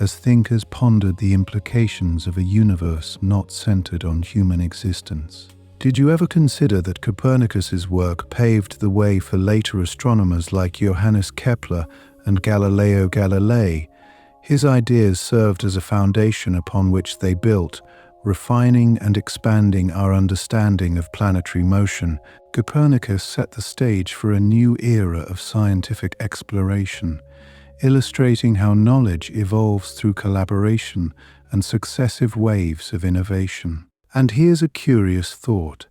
as thinkers pondered the implications of a universe not centered on human existence. Did you ever consider that Copernicus's work paved the way for later astronomers like Johannes Kepler and Galileo Galilei? His ideas served as a foundation upon which they built, refining and expanding our understanding of planetary motion. Copernicus set the stage for a new era of scientific exploration, illustrating how knowledge evolves through collaboration and successive waves of innovation. And here's a curious thought.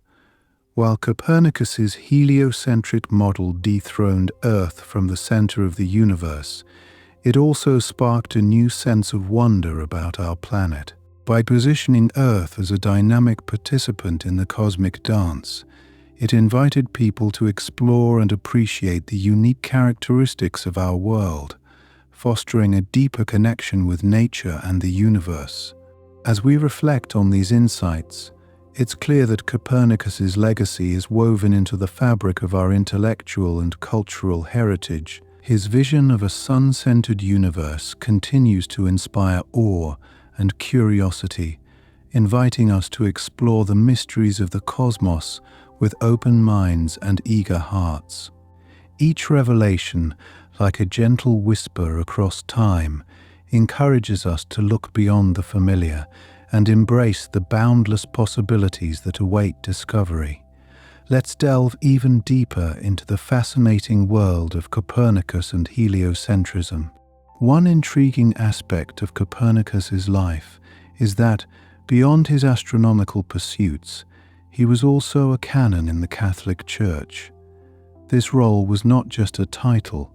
While Copernicus's heliocentric model dethroned Earth from the center of the universe, it also sparked a new sense of wonder about our planet. By positioning Earth as a dynamic participant in the cosmic dance, it invited people to explore and appreciate the unique characteristics of our world, fostering a deeper connection with nature and the universe. As we reflect on these insights, it's clear that Copernicus's legacy is woven into the fabric of our intellectual and cultural heritage. His vision of a sun-centered universe continues to inspire awe and curiosity, inviting us to explore the mysteries of the cosmos with open minds and eager hearts. Each revelation, like a gentle whisper across time, encourages us to look beyond the familiar and embrace the boundless possibilities that await discovery. Let's delve even deeper into the fascinating world of Copernicus and heliocentrism. One intriguing aspect of Copernicus's life is that, beyond his astronomical pursuits, he was also a canon in the Catholic Church. This role was not just a title,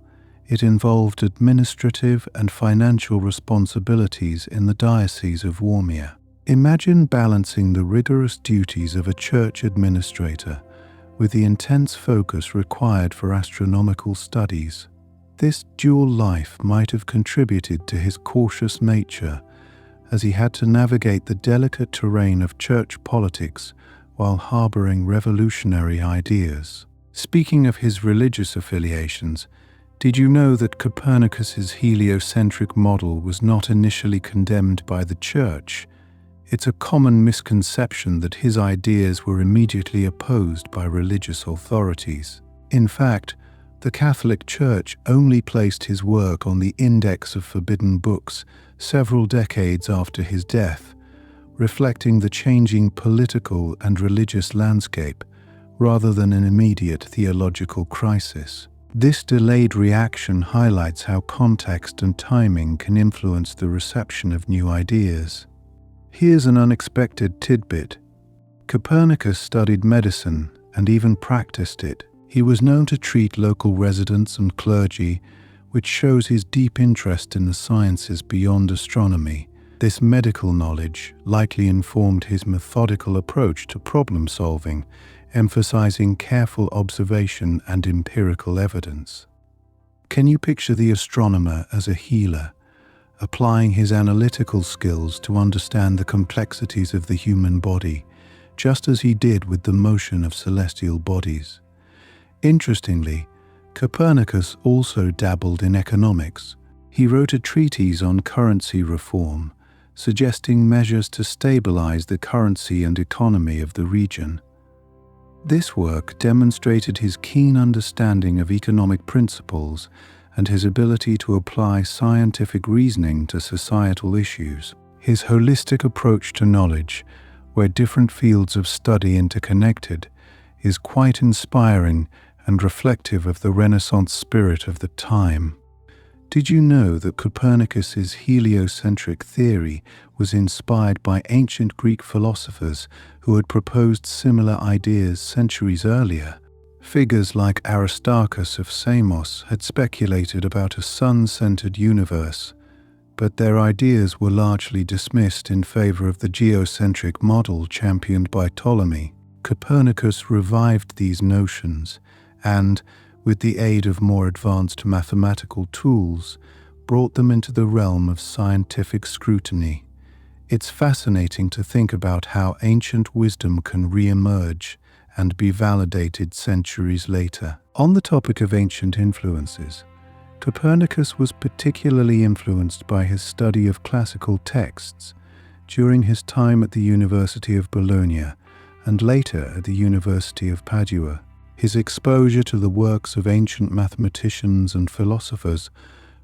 it involved administrative and financial responsibilities in the Diocese of Warmia. Imagine balancing the rigorous duties of a church administrator with the intense focus required for astronomical studies. This dual life might have contributed to his cautious nature, as he had to navigate the delicate terrain of church politics while harboring revolutionary ideas. Speaking of his religious affiliations, did you know that Copernicus's heliocentric model was not initially condemned by the Church? It's a common misconception that his ideas were immediately opposed by religious authorities. In fact, the Catholic Church only placed his work on the Index of Forbidden Books several decades after his death, reflecting the changing political and religious landscape rather than an immediate theological crisis. This delayed reaction highlights how context and timing can influence the reception of new ideas. Here's an unexpected tidbit. Copernicus studied medicine and even practiced it. He was known to treat local residents and clergy, which shows his deep interest in the sciences beyond astronomy. This medical knowledge likely informed his methodical approach to problem solving, emphasizing careful observation and empirical evidence. Can you picture the astronomer as a healer, applying his analytical skills to understand the complexities of the human body, just as he did with the motion of celestial bodies? Interestingly, Copernicus also dabbled in economics. He wrote a treatise on currency reform, suggesting measures to stabilize the currency and economy of the region. This work demonstrated his keen understanding of economic principles and his ability to apply scientific reasoning to societal issues. His holistic approach to knowledge, where different fields of study interconnected, is quite inspiring and reflective of the Renaissance spirit of the time. Did you know that Copernicus's heliocentric theory was inspired by ancient Greek philosophers who had proposed similar ideas centuries earlier? Figures like Aristarchus of Samos had speculated about a sun-centered universe, but their ideas were largely dismissed in favor of the geocentric model championed by Ptolemy. Copernicus revived these notions and, with the aid of more advanced mathematical tools, brought them into the realm of scientific scrutiny. It's fascinating to think about how ancient wisdom can re-emerge and be validated centuries later. On the topic of ancient influences, Copernicus was particularly influenced by his study of classical texts during his time at the University of Bologna and later at the University of Padua. His exposure to the works of ancient mathematicians and philosophers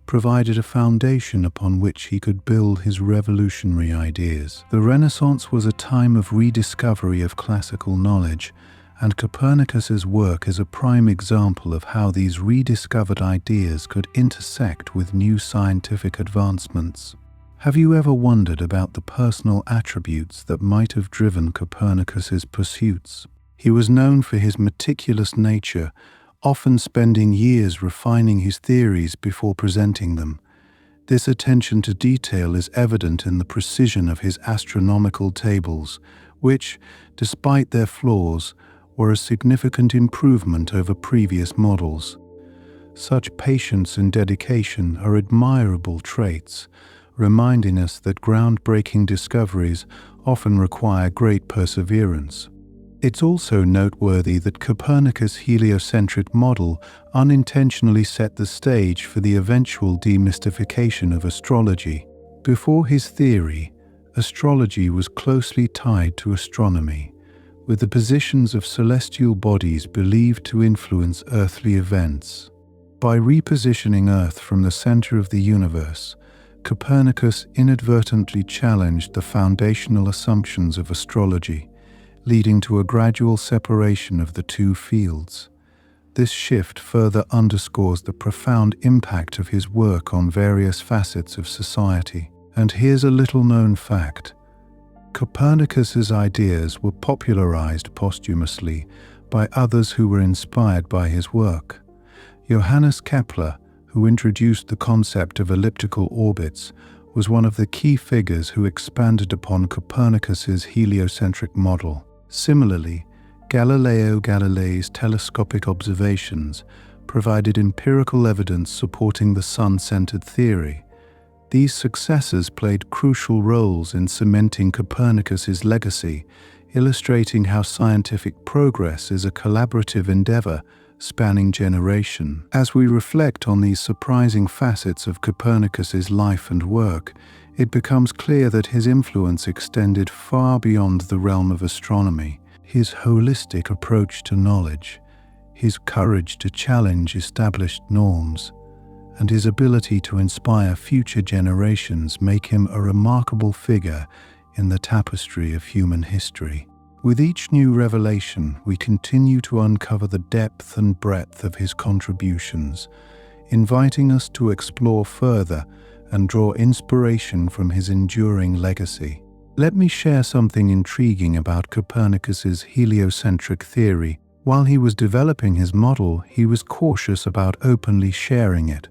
provided a foundation upon which he could build his revolutionary ideas. The Renaissance was a time of rediscovery of classical knowledge, and Copernicus's work is a prime example of how these rediscovered ideas could intersect with new scientific advancements. Have you ever wondered about the personal attributes that might have driven Copernicus's pursuits? He was known for his meticulous nature, often spending years refining his theories before presenting them. This attention to detail is evident in the precision of his astronomical tables, which, despite their flaws, were a significant improvement over previous models. Such patience and dedication are admirable traits, reminding us that groundbreaking discoveries often require great perseverance. It's also noteworthy that Copernicus' heliocentric model unintentionally set the stage for the eventual demystification of astrology. Before his theory, astrology was closely tied to astronomy, with the positions of celestial bodies believed to influence earthly events. By repositioning Earth from the center of the universe, Copernicus inadvertently challenged the foundational assumptions of astrology, leading to a gradual separation of the two fields. This shift further underscores the profound impact of his work on various facets of society. And here's a little-known fact. Copernicus's ideas were popularized posthumously by others who were inspired by his work. Johannes Kepler, who introduced the concept of elliptical orbits, was one of the key figures who expanded upon Copernicus's heliocentric model. Similarly, Galileo Galilei's telescopic observations provided empirical evidence supporting the sun-centered theory. These successes played crucial roles in cementing Copernicus's legacy, illustrating how scientific progress is a collaborative endeavor spanning generations. As we reflect on these surprising facets of Copernicus's life and work, it becomes clear that his influence extended far beyond the realm of astronomy. His holistic approach to knowledge, his courage to challenge established norms, and his ability to inspire future generations make him a remarkable figure in the tapestry of human history. With each new revelation, we continue to uncover the depth and breadth of his contributions, inviting us to explore further and draw inspiration from his enduring legacy. Let me share something intriguing about Copernicus's heliocentric theory. While he was developing his model, he was cautious about openly sharing it.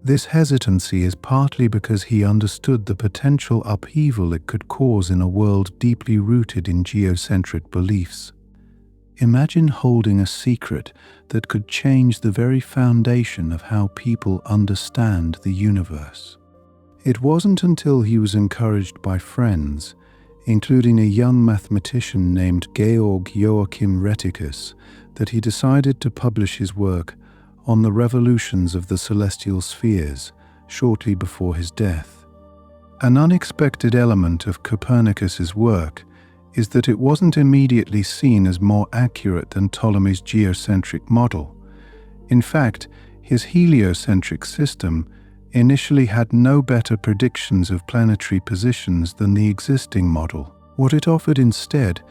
This hesitancy is partly because he understood the potential upheaval it could cause in a world deeply rooted in geocentric beliefs. Imagine holding a secret that could change the very foundation of how people understand the universe. It wasn't until he was encouraged by friends, including a young mathematician named Georg Joachim Rheticus, that he decided to publish his work on the revolutions of the celestial spheres shortly before his death. An unexpected element of Copernicus's work is that it wasn't immediately seen as more accurate than Ptolemy's geocentric model. In fact, his heliocentric system initially had no better predictions of planetary positions than the existing model. What it offered instead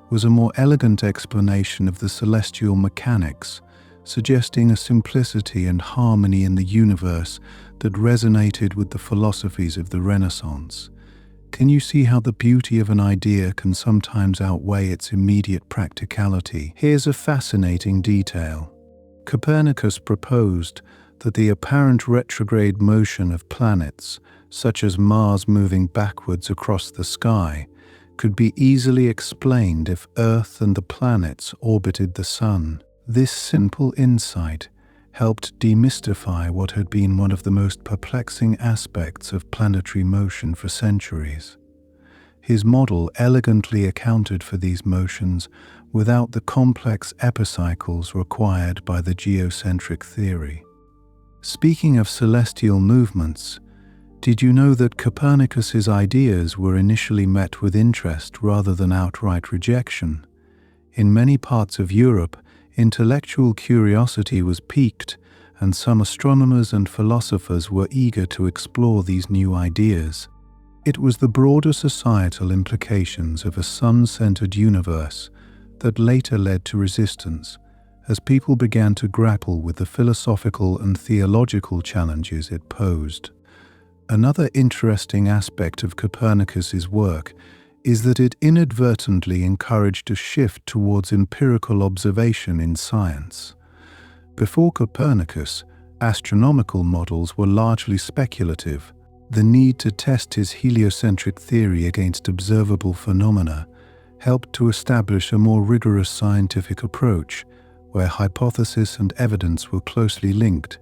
was a more elegant explanation of the celestial mechanics, suggesting a simplicity and harmony in the universe that resonated with the philosophies of the Renaissance. Can you see how the beauty of an idea can sometimes outweigh its immediate practicality? Here's a fascinating detail. Copernicus proposed that the apparent retrograde motion of planets, such as Mars moving backwards across the sky, could be easily explained if Earth and the planets orbited the Sun. This simple insight helped demystify what had been one of the most perplexing aspects of planetary motion for centuries. His model elegantly accounted for these motions without the complex epicycles required by the geocentric theory. Speaking of celestial movements, did you know that Copernicus's ideas were initially met with interest rather than outright rejection? In many parts of Europe, intellectual curiosity was piqued, and some astronomers and philosophers were eager to explore these new ideas. It was the broader societal implications of a sun-centered universe that later led to resistance, as people began to grapple with the philosophical and theological challenges it posed. Another interesting aspect of Copernicus's work is that it inadvertently encouraged a shift towards empirical observation in science. Before Copernicus, astronomical models were largely speculative. The need to test his heliocentric theory against observable phenomena helped to establish a more rigorous scientific approach, where hypothesis and evidence were closely linked.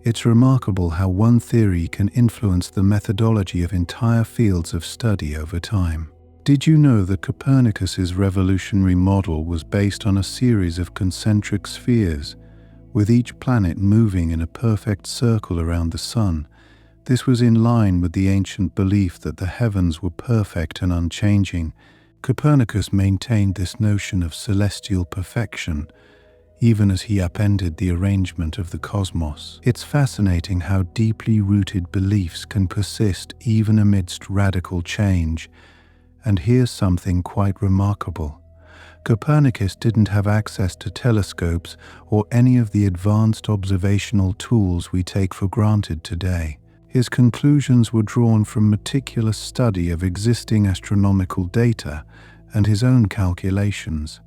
It's remarkable how one theory can influence the methodology of entire fields of study over time. Did you know that Copernicus's revolutionary model was based on a series of concentric spheres, with each planet moving in a perfect circle around the Sun? This was in line with the ancient belief that the heavens were perfect and unchanging, Copernicus maintained this notion of celestial perfection, even as he upended the arrangement of the cosmos. It's fascinating how deeply rooted beliefs can persist even amidst radical change. And here's something quite remarkable. Copernicus didn't have access to telescopes or any of the advanced observational tools we take for granted today. His conclusions were drawn from meticulous study of existing astronomical data and his own calculations.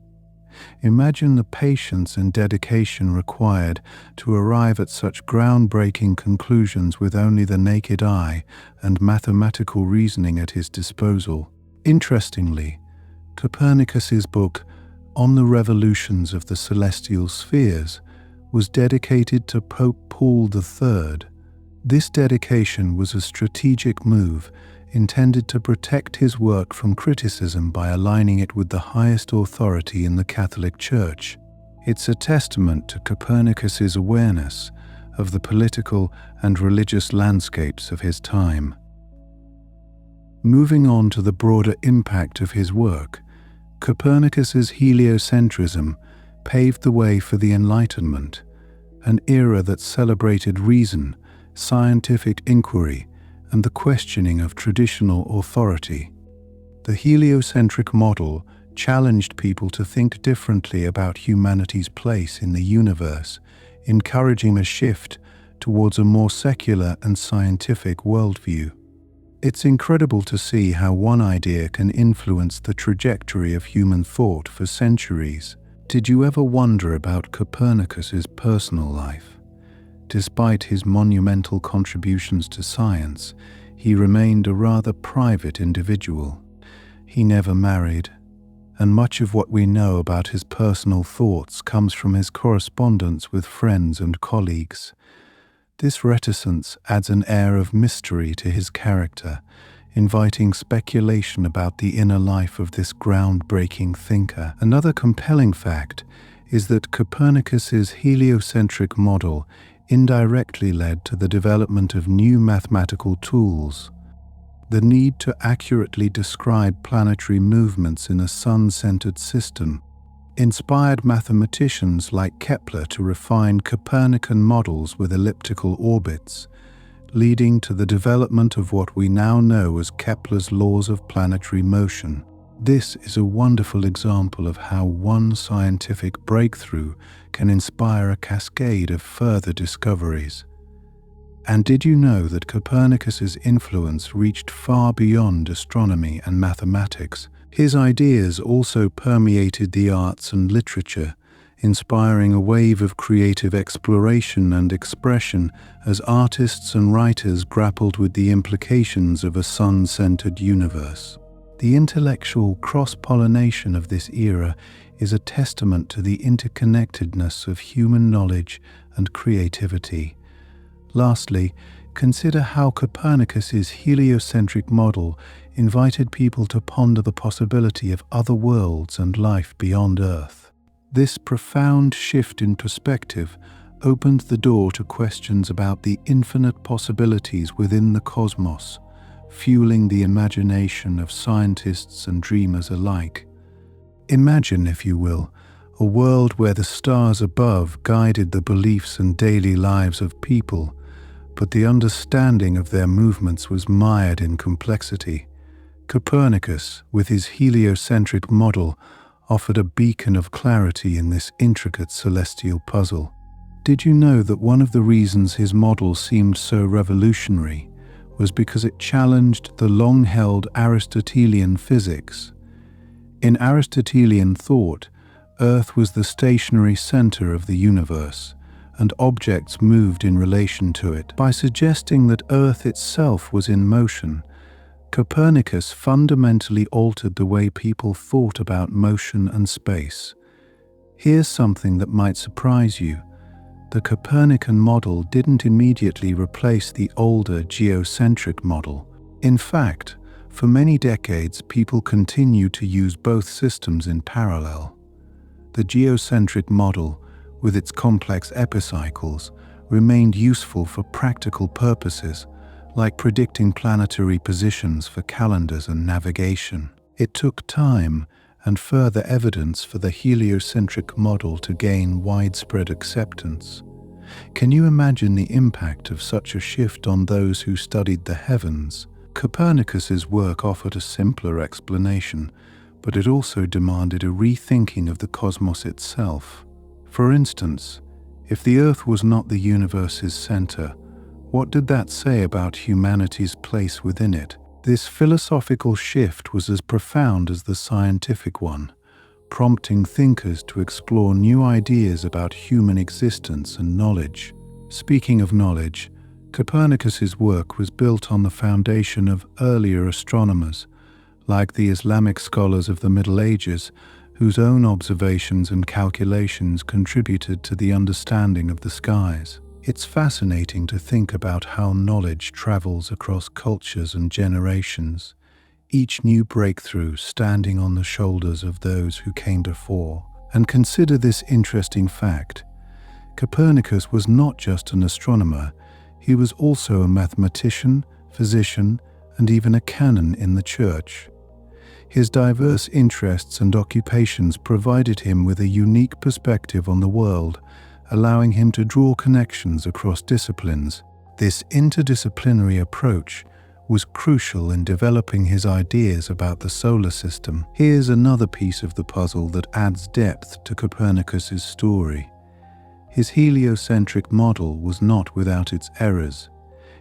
Imagine the patience and dedication required to arrive at such groundbreaking conclusions with only the naked eye and mathematical reasoning at his disposal. Interestingly, Copernicus's book, On the Revolutions of the Celestial Spheres, was dedicated to Pope Paul III. This dedication was a strategic move intended to protect his work from criticism by aligning it with the highest authority in the Catholic Church. It's a testament to Copernicus's awareness of the political and religious landscapes of his time. Moving on to the broader impact of his work, Copernicus's heliocentrism paved the way for the Enlightenment, an era that celebrated reason, scientific inquiry, and the questioning of traditional authority. The heliocentric model challenged people to think differently about humanity's place in the universe, encouraging a shift towards a more secular and scientific worldview. It's incredible to see how one idea can influence the trajectory of human thought for centuries. Did you ever wonder about Copernicus's personal life? Despite his monumental contributions to science, he remained a rather private individual. He never married, and much of what we know about his personal thoughts comes from his correspondence with friends and colleagues. This reticence adds an air of mystery to his character, inviting speculation about the inner life of this groundbreaking thinker. Another compelling fact is that Copernicus's heliocentric model indirectly led to the development of new mathematical tools. The need to accurately describe planetary movements in a sun-centered system inspired mathematicians like Kepler to refine Copernican models with elliptical orbits, leading to the development of what we now know as Kepler's laws of planetary motion. This is a wonderful example of how one scientific breakthrough can inspire a cascade of further discoveries. And did you know that Copernicus's influence reached far beyond astronomy and mathematics? His ideas also permeated the arts and literature, inspiring a wave of creative exploration and expression as artists and writers grappled with the implications of a sun-centered universe. The intellectual cross-pollination of this era is a testament to the interconnectedness of human knowledge and creativity. Lastly, consider how Copernicus's heliocentric model invited people to ponder the possibility of other worlds and life beyond Earth. This profound shift in perspective opened the door to questions about the infinite possibilities within the cosmos, fueling the imagination of scientists and dreamers alike. Imagine, if you will, a world where the stars above guided the beliefs and daily lives of people, but the understanding of their movements was mired in complexity. Copernicus, with his heliocentric model, offered a beacon of clarity in this intricate celestial puzzle. Did you know that one of the reasons his model seemed so revolutionary was because it challenged the long-held Aristotelian physics? In Aristotelian thought, Earth was the stationary center of the universe, and objects moved in relation to it. By suggesting that Earth itself was in motion, Copernicus fundamentally altered the way people thought about motion and space. Here's something that might surprise you. The Copernican model didn't immediately replace the older geocentric model. In fact, for many decades, people continued to use both systems in parallel. The geocentric model, with its complex epicycles, remained useful for practical purposes, like predicting planetary positions for calendars and navigation. It took time and further evidence for the heliocentric model to gain widespread acceptance. Can you imagine the impact of such a shift on those who studied the heavens? Copernicus's work offered a simpler explanation, but it also demanded a rethinking of the cosmos itself. For instance, if the Earth was not the universe's center, what did that say about humanity's place within it? This philosophical shift was as profound as the scientific one, prompting thinkers to explore new ideas about human existence and knowledge. Speaking of knowledge, Copernicus's work was built on the foundation of earlier astronomers, like the Islamic scholars of the Middle Ages, whose own observations and calculations contributed to the understanding of the skies. It's fascinating to think about how knowledge travels across cultures and generations, each new breakthrough standing on the shoulders of those who came before. And consider this interesting fact. Copernicus was not just an astronomer, he was also a mathematician, physician, and even a canon in the church. His diverse interests and occupations provided him with a unique perspective on the world, allowing him to draw connections across disciplines. This interdisciplinary approach was crucial in developing his ideas about the solar system. Here's another piece of the puzzle that adds depth to Copernicus's story. His heliocentric model was not without its errors.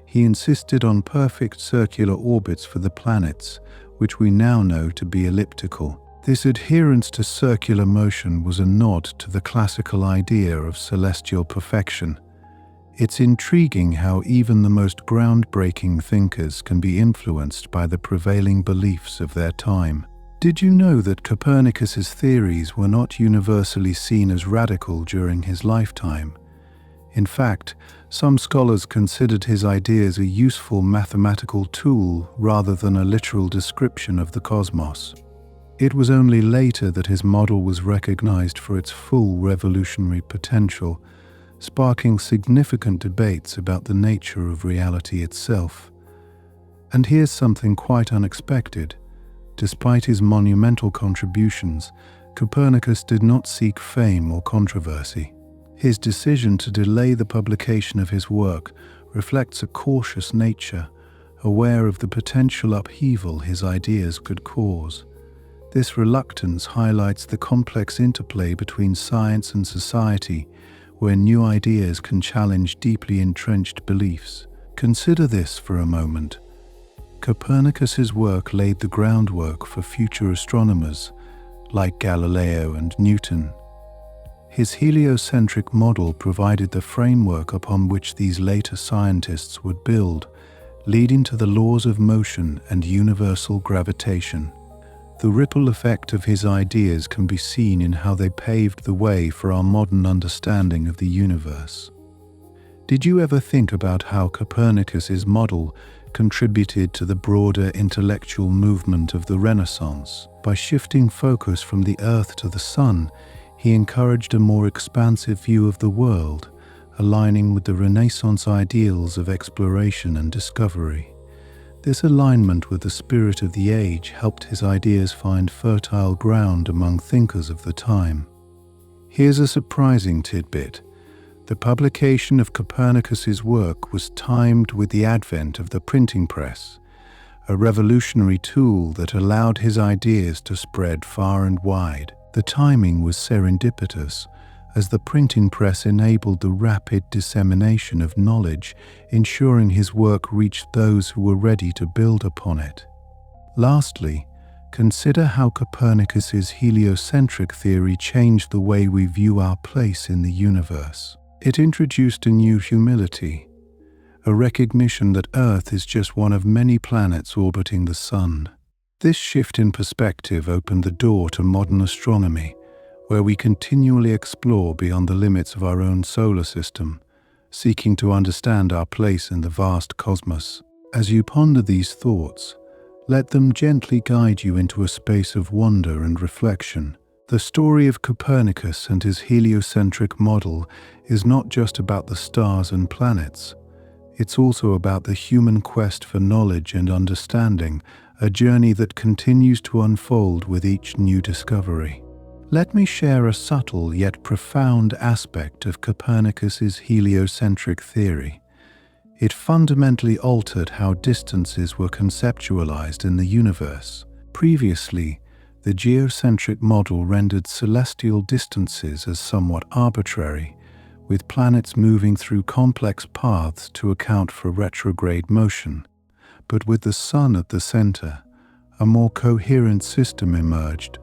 He insisted on perfect circular orbits for the planets, which we now know to be elliptical. This adherence to circular motion was a nod to the classical idea of celestial perfection. It's intriguing how even the most groundbreaking thinkers can be influenced by the prevailing beliefs of their time. Did you know that Copernicus's theories were not universally seen as radical during his lifetime? In fact, some scholars considered his ideas a useful mathematical tool rather than a literal description of the cosmos. It was only later that his model was recognized for its full revolutionary potential, sparking significant debates about the nature of reality itself. And here's something quite unexpected. Despite his monumental contributions, Copernicus did not seek fame or controversy. His decision to delay the publication of his work reflects a cautious nature, aware of the potential upheaval his ideas could cause. This reluctance highlights the complex interplay between science and society, where new ideas can challenge deeply entrenched beliefs. Consider this for a moment. Copernicus's work laid the groundwork for future astronomers like Galileo and Newton. His heliocentric model provided the framework upon which these later scientists would build, leading to the laws of motion and universal gravitation. The ripple effect of his ideas can be seen in how they paved the way for our modern understanding of the universe. Did you ever think about how Copernicus's model contributed to the broader intellectual movement of the Renaissance? By shifting focus from the Earth to the Sun, he encouraged a more expansive view of the world, aligning with the Renaissance ideals of exploration and discovery. This alignment with the spirit of the age helped his ideas find fertile ground among thinkers of the time. Here's a surprising tidbit. The publication of Copernicus's work was timed with the advent of the printing press, a revolutionary tool that allowed his ideas to spread far and wide. The timing was serendipitous, as the printing press enabled the rapid dissemination of knowledge, ensuring his work reached those who were ready to build upon it. Lastly, consider how Copernicus's heliocentric theory changed the way we view our place in the universe. It introduced a new humility, a recognition that Earth is just one of many planets orbiting the Sun. This shift in perspective opened the door to modern astronomy, where we continually explore beyond the limits of our own solar system, seeking to understand our place in the vast cosmos. As you ponder these thoughts, let them gently guide you into a space of wonder and reflection. The story of Copernicus and his heliocentric model is not just about the stars and planets. It's also about the human quest for knowledge and understanding, a journey that continues to unfold with each new discovery. Let me share a subtle yet profound aspect of Copernicus's heliocentric theory. It fundamentally altered how distances were conceptualized in the universe. Previously, the geocentric model rendered celestial distances as somewhat arbitrary, with planets moving through complex paths to account for retrograde motion. But with the Sun at the center, a more coherent system emerged,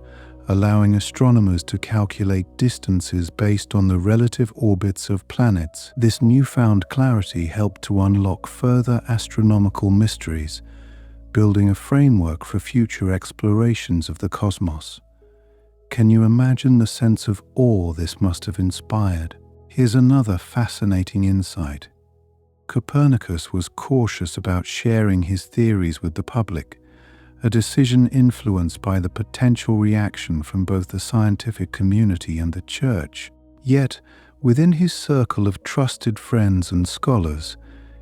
allowing astronomers to calculate distances based on the relative orbits of planets. This newfound clarity helped to unlock further astronomical mysteries, building a framework for future explorations of the cosmos. Can you imagine the sense of awe this must have inspired? Here's another fascinating insight. Copernicus was cautious about sharing his theories with the public, a decision influenced by the potential reaction from both the scientific community and the Church. Yet, within his circle of trusted friends and scholars,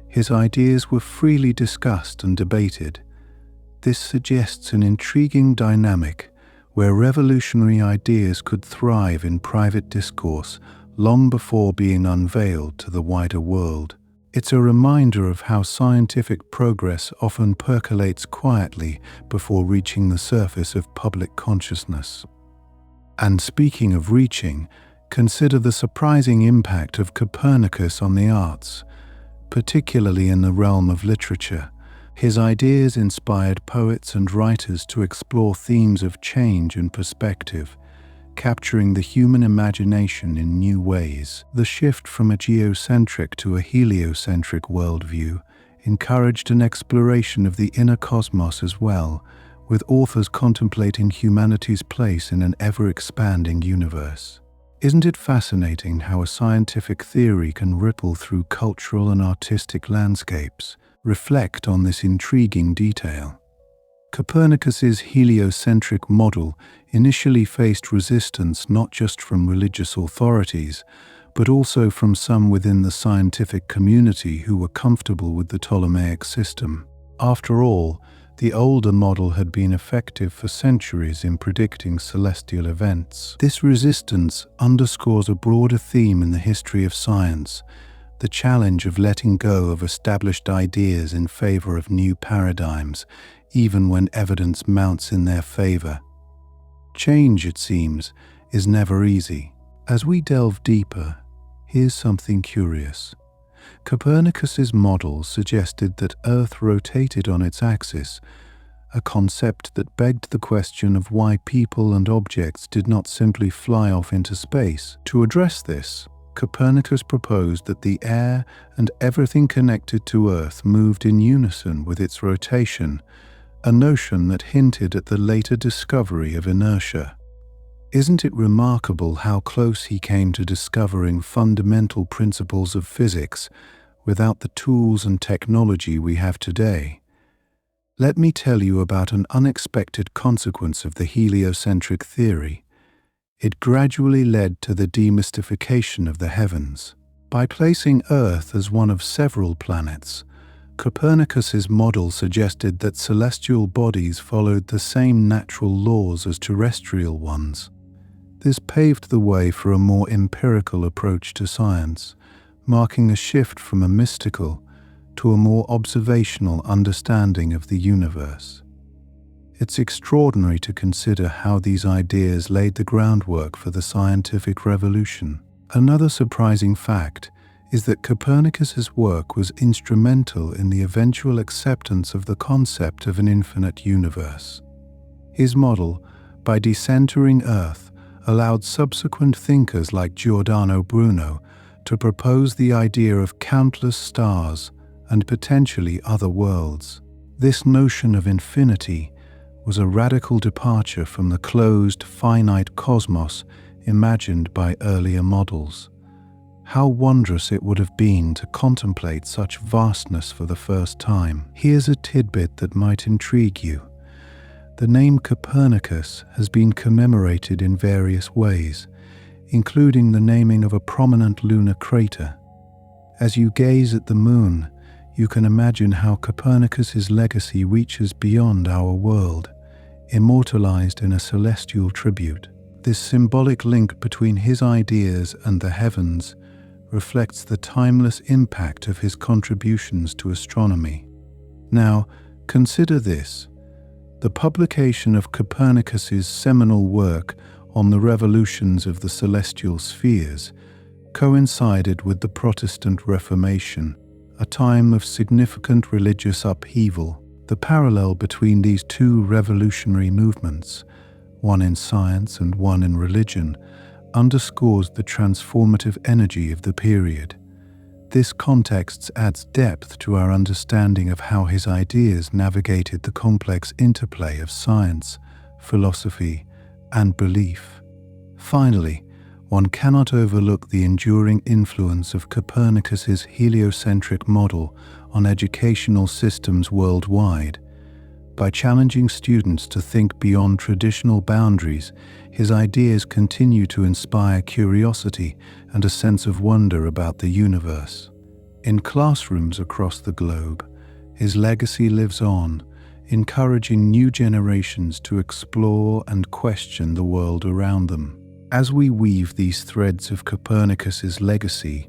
his ideas were freely discussed and debated. This suggests an intriguing dynamic where revolutionary ideas could thrive in private discourse long before being unveiled to the wider world. It's a reminder of how scientific progress often percolates quietly before reaching the surface of public consciousness. And speaking of reaching, consider the surprising impact of Copernicus on the arts, particularly in the realm of literature. His ideas inspired poets and writers to explore themes of change and perspective, capturing the human imagination in new ways. The shift from a geocentric to a heliocentric worldview encouraged an exploration of the inner cosmos as well, with authors contemplating humanity's place in an ever-expanding universe. Isn't it fascinating how a scientific theory can ripple through cultural and artistic landscapes? Reflect on this intriguing detail. Copernicus's heliocentric model initially faced resistance not just from religious authorities, but also from some within the scientific community who were comfortable with the Ptolemaic system. After all, the older model had been effective for centuries in predicting celestial events. This resistance underscores a broader theme in the history of science: the challenge of letting go of established ideas in favor of new paradigms, even when evidence mounts in their favor. Change, it seems, is never easy. As we delve deeper, here's something curious. Copernicus's model suggested that Earth rotated on its axis, a concept that begged the question of why people and objects did not simply fly off into space. To address this, Copernicus proposed that the air and everything connected to Earth moved in unison with its rotation, a notion that hinted at the later discovery of inertia. Isn't it remarkable how close he came to discovering fundamental principles of physics without the tools and technology we have today? Let me tell you about an unexpected consequence of the heliocentric theory. It gradually led to the demystification of the heavens. By placing Earth as one of several planets, Copernicus's model suggested that celestial bodies followed the same natural laws as terrestrial ones. This paved the way for a more empirical approach to science, marking a shift from a mystical to a more observational understanding of the universe. It's extraordinary to consider how these ideas laid the groundwork for the scientific revolution. Another surprising fact is that Copernicus's work was instrumental in the eventual acceptance of the concept of an infinite universe. His model, by decentering Earth, allowed subsequent thinkers like Giordano Bruno to propose the idea of countless stars and potentially other worlds. This notion of infinity was a radical departure from the closed, finite cosmos imagined by earlier models. How wondrous it would have been to contemplate such vastness for the first time. Here's a tidbit that might intrigue you. The name Copernicus has been commemorated in various ways, including the naming of a prominent lunar crater. As you gaze at the moon, You can imagine how Copernicus's legacy reaches beyond our world, immortalized in a celestial tribute. This symbolic link between his ideas and the heavens reflects the timeless impact of his contributions to astronomy. Now, consider this. The publication of Copernicus's seminal work on the revolutions of the celestial spheres coincided with the Protestant Reformation, a time of significant religious upheaval. The parallel between these two revolutionary movements, one in science and one in religion, underscores the transformative energy of the period. This context adds depth to our understanding of how his ideas navigated the complex interplay of science, philosophy, and belief. Finally, one cannot overlook the enduring influence of Copernicus's heliocentric model on educational systems worldwide. By challenging students to think beyond traditional boundaries, his ideas continue to inspire curiosity and a sense of wonder about the universe. In classrooms across the globe, his legacy lives on, encouraging new generations to explore and question the world around them. As we weave these threads of Copernicus's legacy,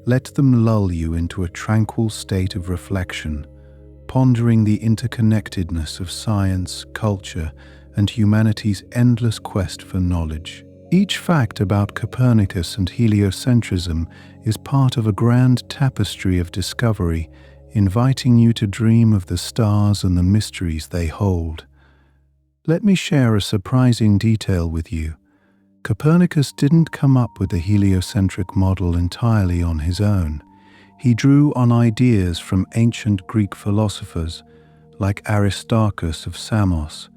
let them lull you into a tranquil state of reflection, pondering the interconnectedness of science, culture, and humanity's endless quest for knowledge. Each fact about Copernicus and heliocentrism is part of a grand tapestry of discovery, inviting you to dream of the stars and the mysteries they hold. Let me share a surprising detail with you. Copernicus didn't come up with the heliocentric model entirely on his own. He drew on ideas from ancient Greek philosophers like Aristarchus of Samos,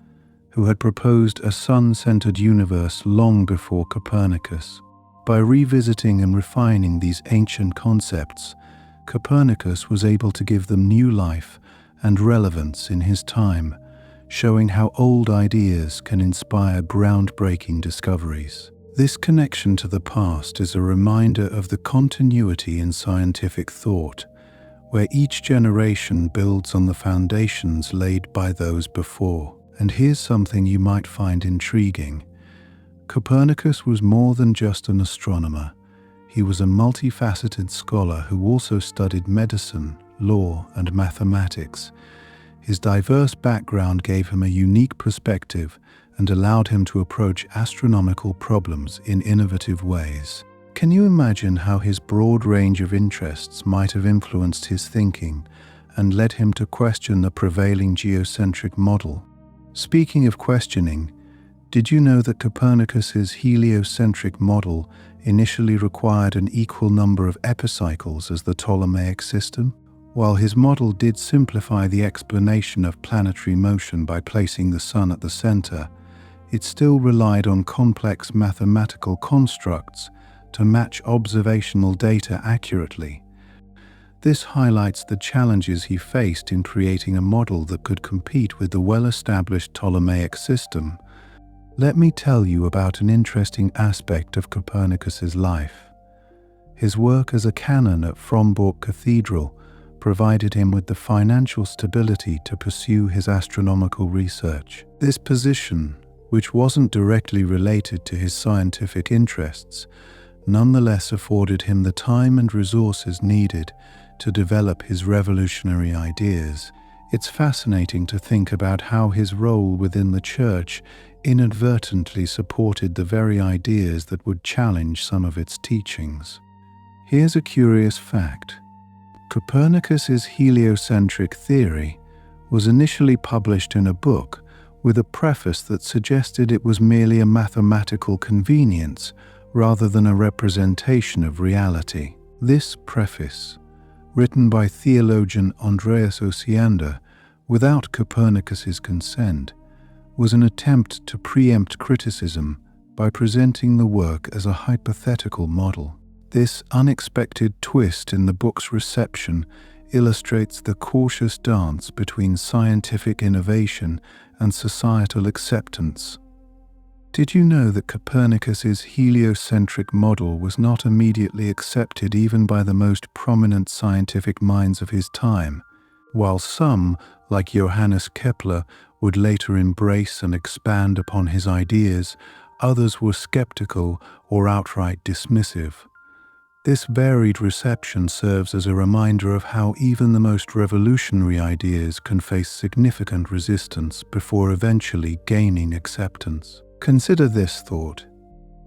who had proposed a sun-centered universe long before Copernicus. By revisiting and refining these ancient concepts, Copernicus was able to give them new life and relevance in his time, showing how old ideas can inspire groundbreaking discoveries. This connection to the past is a reminder of the continuity in scientific thought, where each generation builds on the foundations laid by those before. And here's something you might find intriguing. Copernicus was more than just an astronomer. He was a multifaceted scholar who also studied medicine, law, and mathematics. His diverse background gave him a unique perspective and allowed him to approach astronomical problems in innovative ways. Can you imagine how his broad range of interests might have influenced his thinking and led him to question the prevailing geocentric model? Speaking of questioning, did you know that Copernicus's heliocentric model initially required an equal number of epicycles as the Ptolemaic system? While his model did simplify the explanation of planetary motion by placing the Sun at the center, it still relied on complex mathematical constructs to match observational data accurately. This highlights the challenges he faced in creating a model that could compete with the well-established Ptolemaic system. Let me tell you about an interesting aspect of Copernicus's life. His work as a canon at Frombork Cathedral provided him with the financial stability to pursue his astronomical research. This position, which wasn't directly related to his scientific interests, nonetheless afforded him the time and resources needed to develop his revolutionary ideas. It's fascinating to think about how his role within the Church inadvertently supported the very ideas that would challenge some of its teachings. Here's a curious fact. Copernicus's heliocentric theory was initially published in a book with a preface that suggested it was merely a mathematical convenience rather than a representation of reality. This preface, written by theologian Andreas Osiander without Copernicus's consent, was an attempt to preempt criticism by presenting the work as a hypothetical model. This unexpected twist in the book's reception illustrates the cautious dance between scientific innovation and societal acceptance. Did you know that Copernicus's heliocentric model was not immediately accepted even by the most prominent scientific minds of his time? While some, like Johannes Kepler, would later embrace and expand upon his ideas, others were skeptical or outright dismissive. This varied reception serves as a reminder of how even the most revolutionary ideas can face significant resistance before eventually gaining acceptance. Consider this thought.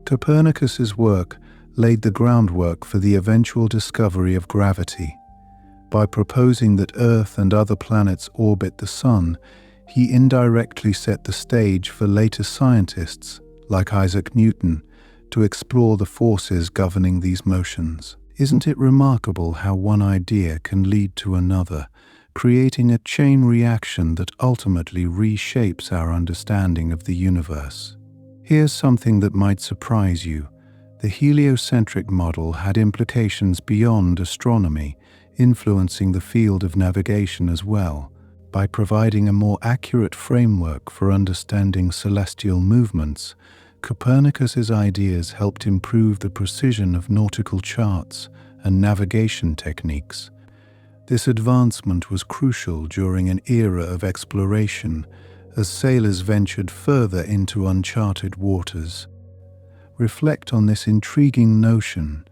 Copernicus's work laid the groundwork for the eventual discovery of gravity. By proposing that Earth and other planets orbit the Sun, he indirectly set the stage for later scientists, like Isaac Newton, to explore the forces governing these motions. Isn't it remarkable how one idea can lead to another, creating a chain reaction that ultimately reshapes our understanding of the universe? Here's something that might surprise you. The heliocentric model had implications beyond astronomy, influencing the field of navigation as well. By providing a more accurate framework for understanding celestial movements, Copernicus's ideas helped improve the precision of nautical charts and navigation techniques. This advancement was crucial during an era of exploration, as sailors ventured further into uncharted waters. Reflect on this intriguing notion.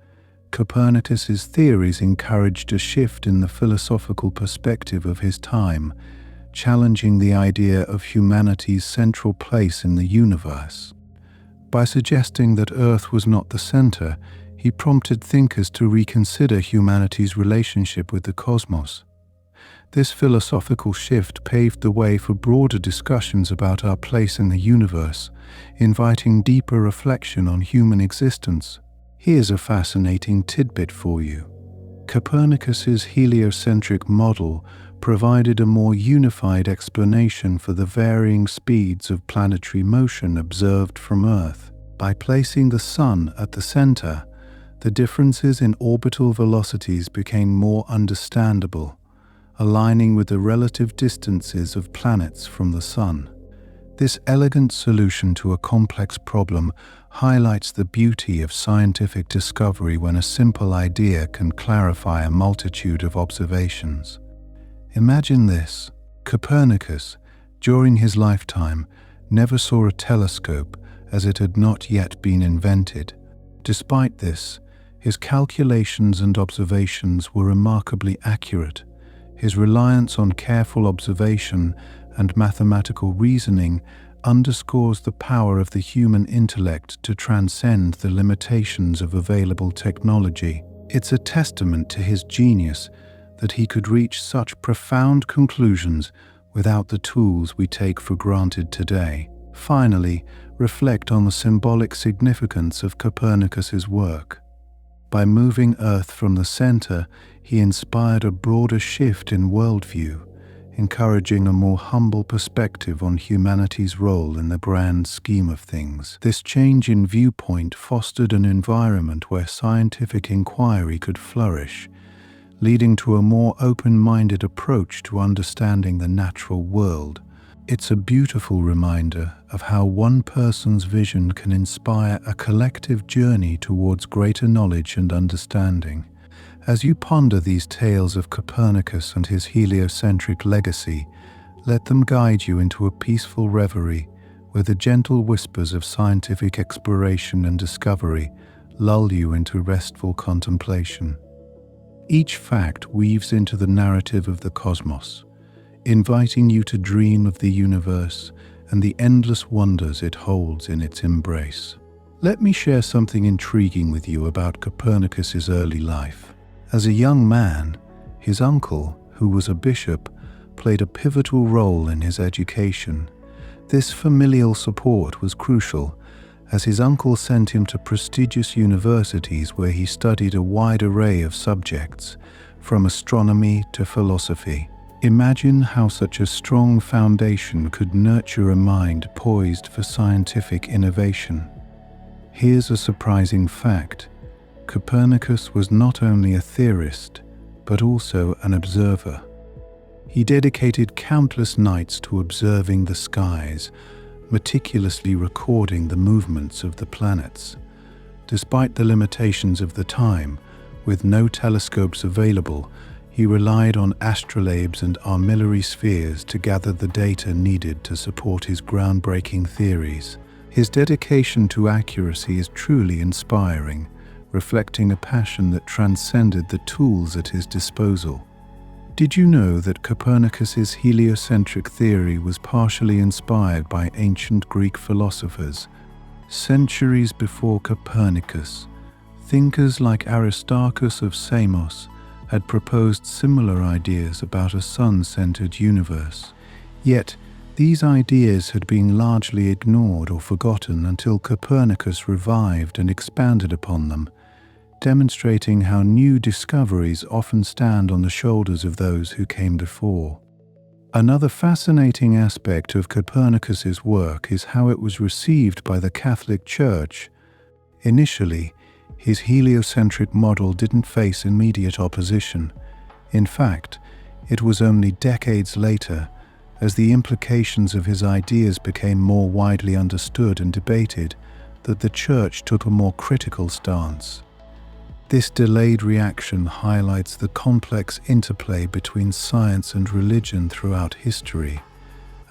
Copernicus's theories encouraged a shift in the philosophical perspective of his time, challenging the idea of humanity's central place in the universe. By suggesting that Earth was not the center, he prompted thinkers to reconsider humanity's relationship with the cosmos. This philosophical shift paved the way for broader discussions about our place in the universe, inviting deeper reflection on human existence. Here's a fascinating tidbit for you. Copernicus's heliocentric model provided a more unified explanation for the varying speeds of planetary motion observed from Earth. By placing the Sun at the center, the differences in orbital velocities became more understandable, aligning with the relative distances of planets from the Sun. This elegant solution to a complex problem highlights the beauty of scientific discovery when a simple idea can clarify a multitude of observations. Imagine this. Copernicus, during his lifetime, never saw a telescope as it had not yet been invented. Despite this, his calculations and observations were remarkably accurate. His reliance on careful observation and mathematical reasoning underscores the power of the human intellect to transcend the limitations of available technology. It's a testament to his genius that he could reach such profound conclusions without the tools we take for granted today. Finally, reflect on the symbolic significance of Copernicus's work. By moving Earth from the center, he inspired a broader shift in worldview, encouraging a more humble perspective on humanity's role in the grand scheme of things. This change in viewpoint fostered an environment where scientific inquiry could flourish, leading to a more open-minded approach to understanding the natural world. It's a beautiful reminder of how one person's vision can inspire a collective journey towards greater knowledge and understanding. As you ponder these tales of Copernicus and his heliocentric legacy, let them guide you into a peaceful reverie where the gentle whispers of scientific exploration and discovery lull you into restful contemplation. Each fact weaves into the narrative of the cosmos, inviting you to dream of the universe and the endless wonders it holds in its embrace. Let me share something intriguing with you about Copernicus's early life. As a young man, his uncle, who was a bishop, played a pivotal role in his education. This familial support was crucial, as his uncle sent him to prestigious universities where he studied a wide array of subjects, from astronomy to philosophy. Imagine how such a strong foundation could nurture a mind poised for scientific innovation. Here's a surprising fact. Copernicus was not only a theorist, but also an observer. He dedicated countless nights to observing the skies, meticulously recording the movements of the planets. Despite the limitations of the time, with no telescopes available, he relied on astrolabes and armillary spheres to gather the data needed to support his groundbreaking theories. His dedication to accuracy is truly inspiring, reflecting a passion that transcended the tools at his disposal. Did you know that Copernicus's heliocentric theory was partially inspired by ancient Greek philosophers? Centuries before Copernicus, thinkers like Aristarchus of Samos had proposed similar ideas about a sun-centered universe. Yet, these ideas had been largely ignored or forgotten until Copernicus revived and expanded upon them, demonstrating how new discoveries often stand on the shoulders of those who came before. Another fascinating aspect of Copernicus's work is how it was received by the Catholic Church. Initially, his heliocentric model didn't face immediate opposition. In fact, it was only decades later, as the implications of his ideas became more widely understood and debated, that the Church took a more critical stance. This delayed reaction highlights the complex interplay between science and religion throughout history,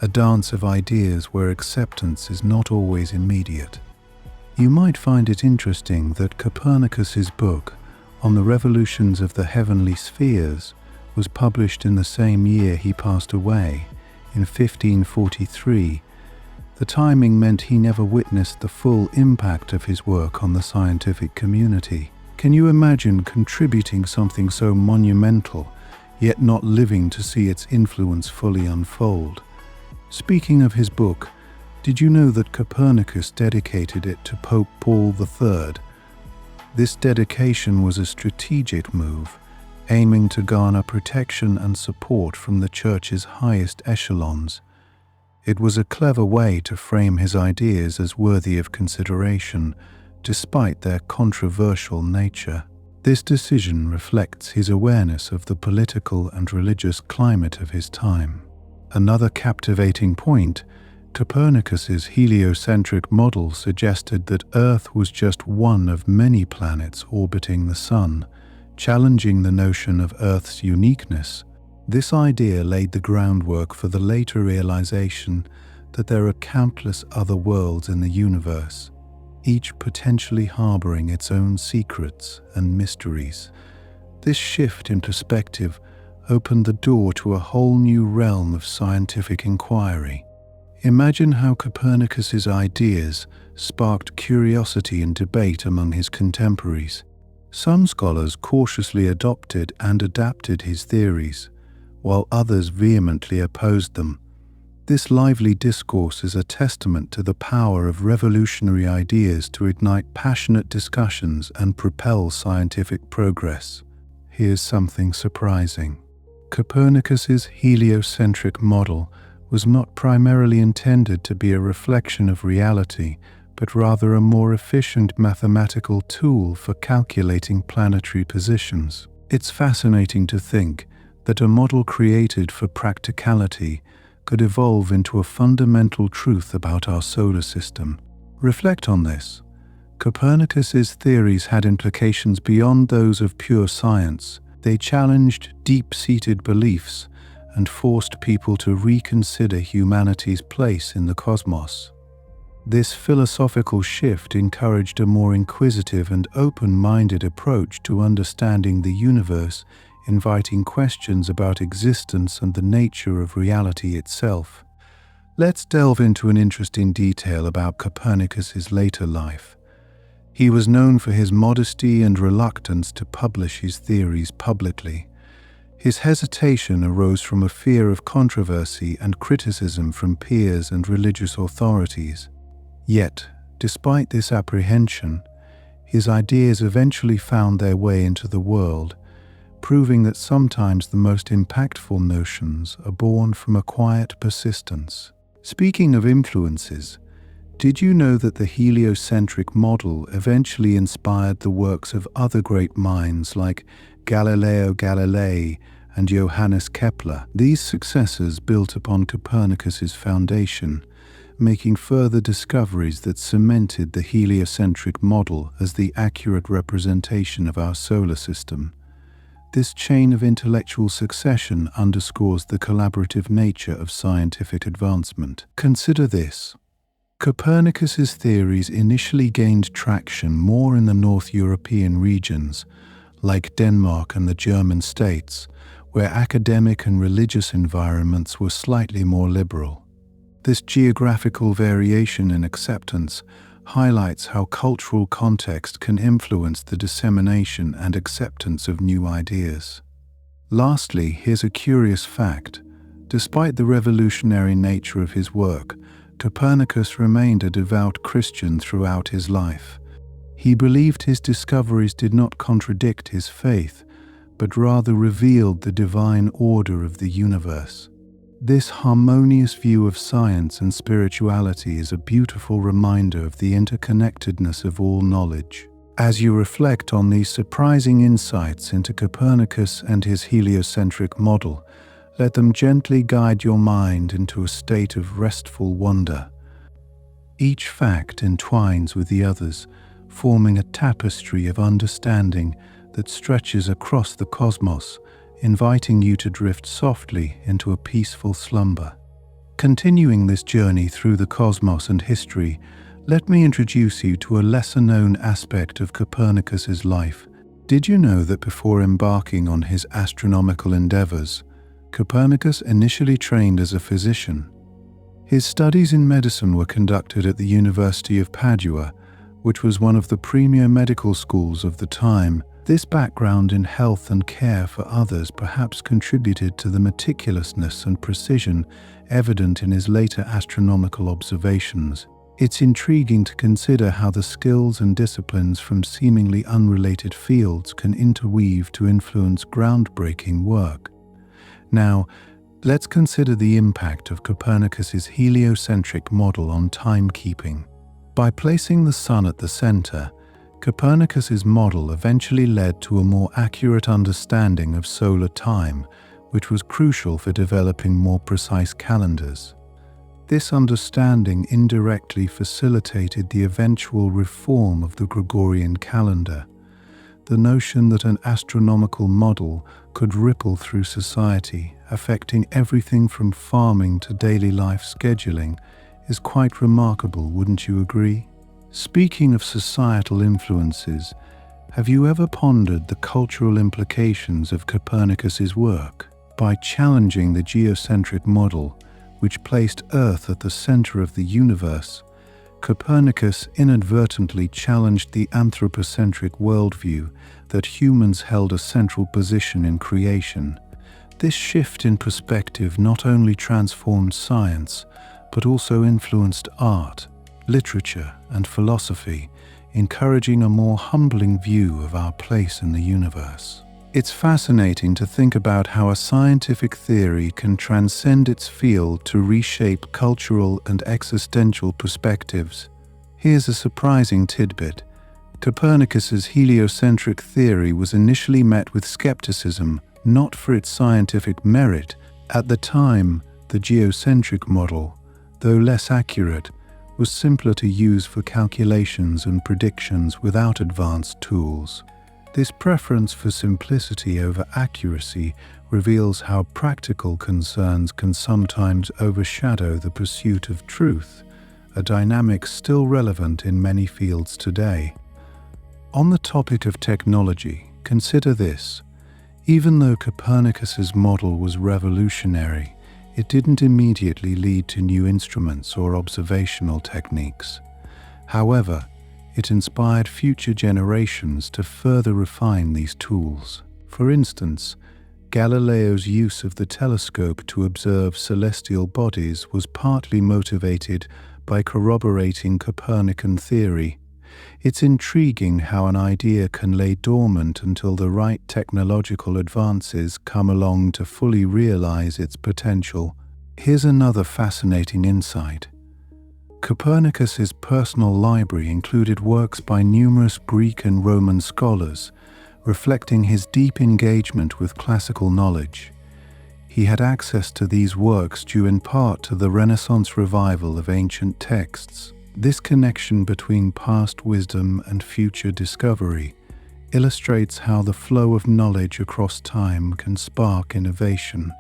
a dance of ideas where acceptance is not always immediate. You might find it interesting that Copernicus's book on the revolutions of the heavenly spheres was published in the same year he passed away, in 1543. The timing meant he never witnessed the full impact of his work on the scientific community. Can you imagine contributing something so monumental, yet not living to see its influence fully unfold? Speaking of his book, did you know that Copernicus dedicated it to Pope Paul III? This dedication was a strategic move, aiming to garner protection and support from the Church's highest echelons. It was a clever way to frame his ideas as worthy of consideration, despite their controversial nature. This decision reflects his awareness of the political and religious climate of his time. Another captivating point, Copernicus's heliocentric model suggested that Earth was just one of many planets orbiting the Sun, challenging the notion of Earth's uniqueness. This idea laid the groundwork for the later realization that there are countless other worlds in the universe, each potentially harboring its own secrets and mysteries. This shift in perspective opened the door to a whole new realm of scientific inquiry. Imagine how Copernicus's ideas sparked curiosity and debate among his contemporaries. Some scholars cautiously adopted and adapted his theories, while others vehemently opposed them. This lively discourse is a testament to the power of revolutionary ideas to ignite passionate discussions and propel scientific progress. Here's something surprising. Copernicus's heliocentric model was not primarily intended to be a reflection of reality, but rather a more efficient mathematical tool for calculating planetary positions. It's fascinating to think that a model created for practicality could evolve into a fundamental truth about our solar system. Reflect on this. Copernicus's theories had implications beyond those of pure science. They challenged deep-seated beliefs and forced people to reconsider humanity's place in the cosmos. This philosophical shift encouraged a more inquisitive and open-minded approach to understanding the universe, inviting questions about existence and the nature of reality itself. Let's delve into an interesting detail about Copernicus's later life. He was known for his modesty and reluctance to publish his theories publicly. His hesitation arose from a fear of controversy and criticism from peers and religious authorities. Yet, despite this apprehension, his ideas eventually found their way into the world, proving that sometimes the most impactful notions are born from a quiet persistence. Speaking of influences, did you know that the heliocentric model eventually inspired the works of other great minds like Galileo Galilei and Johannes Kepler? These successors built upon Copernicus's foundation, making further discoveries that cemented the heliocentric model as the accurate representation of our solar system. This chain of intellectual succession underscores the collaborative nature of scientific advancement. Consider this. Copernicus's theories initially gained traction more in the North European regions, like Denmark and the German states, where academic and religious environments were slightly more liberal. This geographical variation in acceptance highlights how cultural context can influence the dissemination and acceptance of new ideas. Lastly, here's a curious fact. Despite the revolutionary nature of his work, Copernicus remained a devout Christian throughout his life. He believed his discoveries did not contradict his faith, but rather revealed the divine order of the universe. This harmonious view of science and spirituality is a beautiful reminder of the interconnectedness of all knowledge. As you reflect on these surprising insights into Copernicus and his heliocentric model, let them gently guide your mind into a state of restful wonder. Each fact entwines with the others, forming a tapestry of understanding that stretches across the cosmos, inviting you to drift softly into a peaceful slumber. Continuing this journey through the cosmos and history, let me introduce you to a lesser-known aspect of Copernicus's life. Did you know that before embarking on his astronomical endeavors, Copernicus initially trained as a physician? His studies in medicine were conducted at the University of Padua, which was one of the premier medical schools of the time. This background in health and care for others perhaps contributed to the meticulousness and precision evident in his later astronomical observations. It's intriguing to consider how the skills and disciplines from seemingly unrelated fields can interweave to influence groundbreaking work. Now, let's consider the impact of Copernicus's heliocentric model on timekeeping. By placing the sun at the center, Copernicus's model eventually led to a more accurate understanding of solar time, which was crucial for developing more precise calendars. This understanding indirectly facilitated the eventual reform of the Gregorian calendar. The notion that an astronomical model could ripple through society, affecting everything from farming to daily life scheduling, is quite remarkable, wouldn't you agree? Speaking of societal influences, have you ever pondered the cultural implications of Copernicus's work? By challenging the geocentric model, which placed Earth at the center of the universe, Copernicus inadvertently challenged the anthropocentric worldview that humans held a central position in creation. This shift in perspective not only transformed science, but also influenced art, literature, and philosophy, encouraging a more humbling view of our place in the universe. It's fascinating to think about how a scientific theory can transcend its field to reshape cultural and existential perspectives. Here's a surprising tidbit. Copernicus's heliocentric theory was initially met with skepticism, not for its scientific merit. At the time, the geocentric model, though less accurate, was simpler to use for calculations and predictions without advanced tools. This preference for simplicity over accuracy reveals how practical concerns can sometimes overshadow the pursuit of truth, a dynamic still relevant in many fields today. On the topic of technology, consider this. Even though Copernicus's model was revolutionary, it didn't immediately lead to new instruments or observational techniques. However, it inspired future generations to further refine these tools. For instance, Galileo's use of the telescope to observe celestial bodies was partly motivated by corroborating Copernican theory. It's intriguing how an idea can lay dormant until the right technological advances come along to fully realize its potential. Here's another fascinating insight. Copernicus's personal library included works by numerous Greek and Roman scholars, reflecting his deep engagement with classical knowledge. He He had access to these works due in part to the Renaissance revival of ancient texts. This connection between past wisdom and future discovery illustrates how the flow of knowledge across time can spark innovation.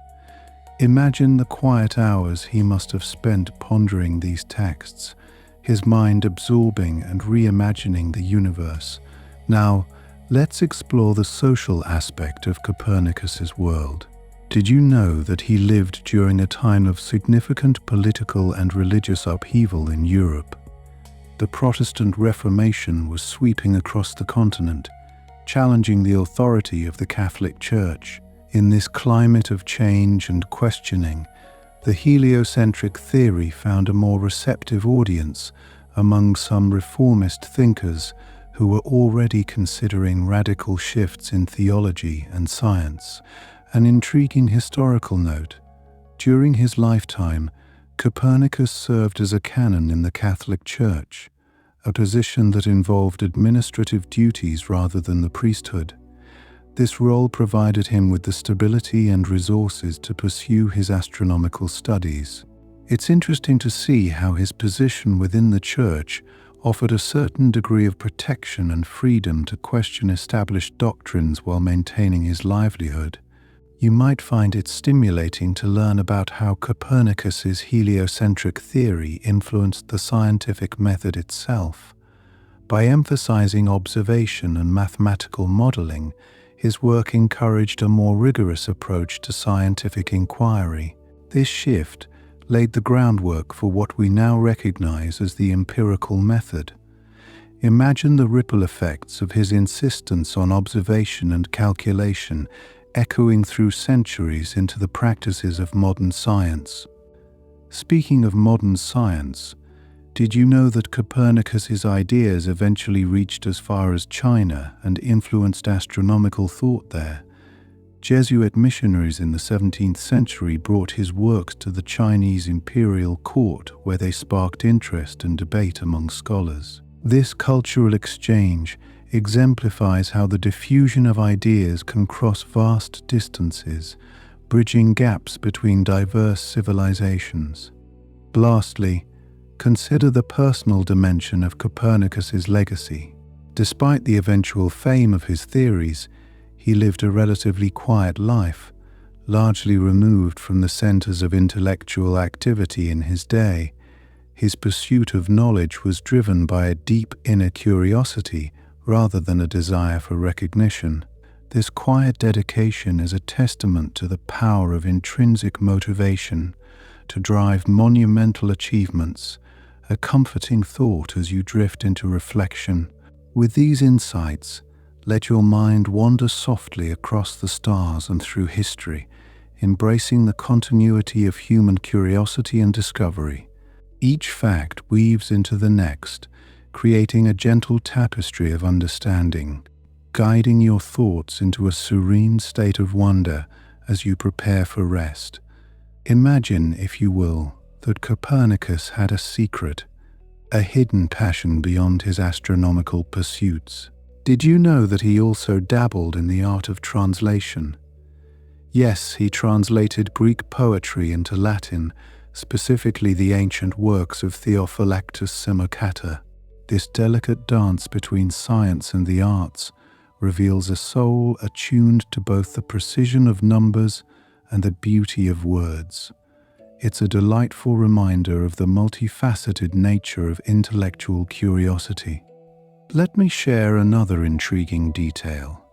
Imagine the quiet hours he must have spent pondering these texts, his mind absorbing and reimagining the universe. Now, let's explore the social aspect of Copernicus's world. Did you know that he lived during a time of significant political and religious upheaval in Europe? The Protestant Reformation was sweeping across the continent, challenging the authority of the Catholic Church. In this climate of change and questioning, the heliocentric theory found a more receptive audience among some reformist thinkers who were already considering radical shifts in theology and science. An intriguing historical note: during his lifetime, Copernicus served as a canon in the Catholic Church, a position that involved administrative duties rather than the priesthood. This role provided him with the stability and resources to pursue his astronomical studies. It's interesting to see how his position within the Church offered a certain degree of protection and freedom to question established doctrines while maintaining his livelihood. You might find it stimulating to learn about how Copernicus's heliocentric theory influenced the scientific method itself. By emphasizing observation and mathematical modeling, his work encouraged a more rigorous approach to scientific inquiry. This shift laid the groundwork for what we now recognize as the empirical method. Imagine the ripple effects of his insistence on observation and calculation echoing through centuries into the practices of modern science. Speaking of modern science, did you know that Copernicus's ideas eventually reached as far as China and influenced astronomical thought there? Jesuit missionaries in the 17th century brought his works to the Chinese imperial court, where they sparked interest and debate among scholars. This cultural exchange exemplifies how the diffusion of ideas can cross vast distances, bridging gaps between diverse civilizations. Lastly, consider the personal dimension of Copernicus's legacy. Despite the eventual fame of his theories, he lived a relatively quiet life, largely removed from the centers of intellectual activity in his day. His pursuit of knowledge was driven by a deep inner curiosity rather than a desire for recognition. This quiet dedication is a testament to the power of intrinsic motivation to drive monumental achievements, a comforting thought as you drift into reflection. With these insights, let your mind wander softly across the stars and through history, embracing the continuity of human curiosity and discovery. Each fact weaves into the next, creating a gentle tapestry of understanding, guiding your thoughts into a serene state of wonder as you prepare for rest. Imagine, if you will, that Copernicus had a secret, a hidden passion beyond his astronomical pursuits. Did you know that he also dabbled in the art of translation? Yes, he translated Greek poetry into Latin, specifically the ancient works of Theophylactus Simocatta. This delicate dance between science and the arts reveals a soul attuned to both the precision of numbers and the beauty of words. It's a delightful reminder of the multifaceted nature of intellectual curiosity. Let me share another intriguing detail.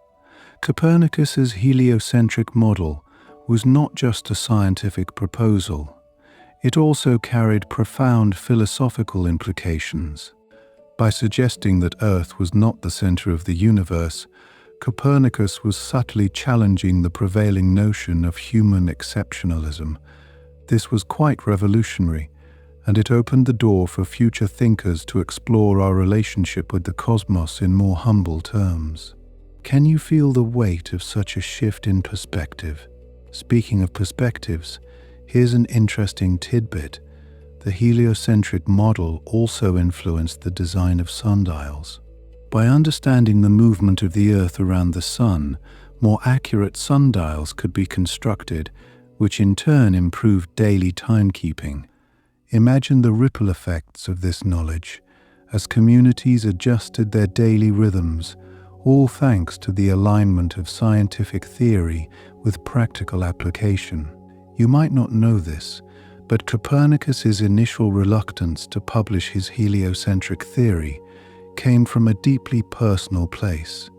Copernicus's heliocentric model was not just a scientific proposal. It also carried profound philosophical implications. By suggesting that Earth was not the center of the universe, Copernicus was subtly challenging the prevailing notion of human exceptionalism. This was quite revolutionary, and it opened the door for future thinkers to explore our relationship with the cosmos in more humble terms. Can you feel the weight of such a shift in perspective? Speaking of perspectives, here's an interesting tidbit. The heliocentric model also influenced the design of sundials. By understanding the movement of the Earth around the Sun, more accurate sundials could be constructed, which in turn improved daily timekeeping. Imagine the ripple effects of this knowledge as communities adjusted their daily rhythms, all thanks to the alignment of scientific theory with practical application. You might not know this, but Copernicus's initial reluctance to publish his heliocentric theory came from a deeply personal place.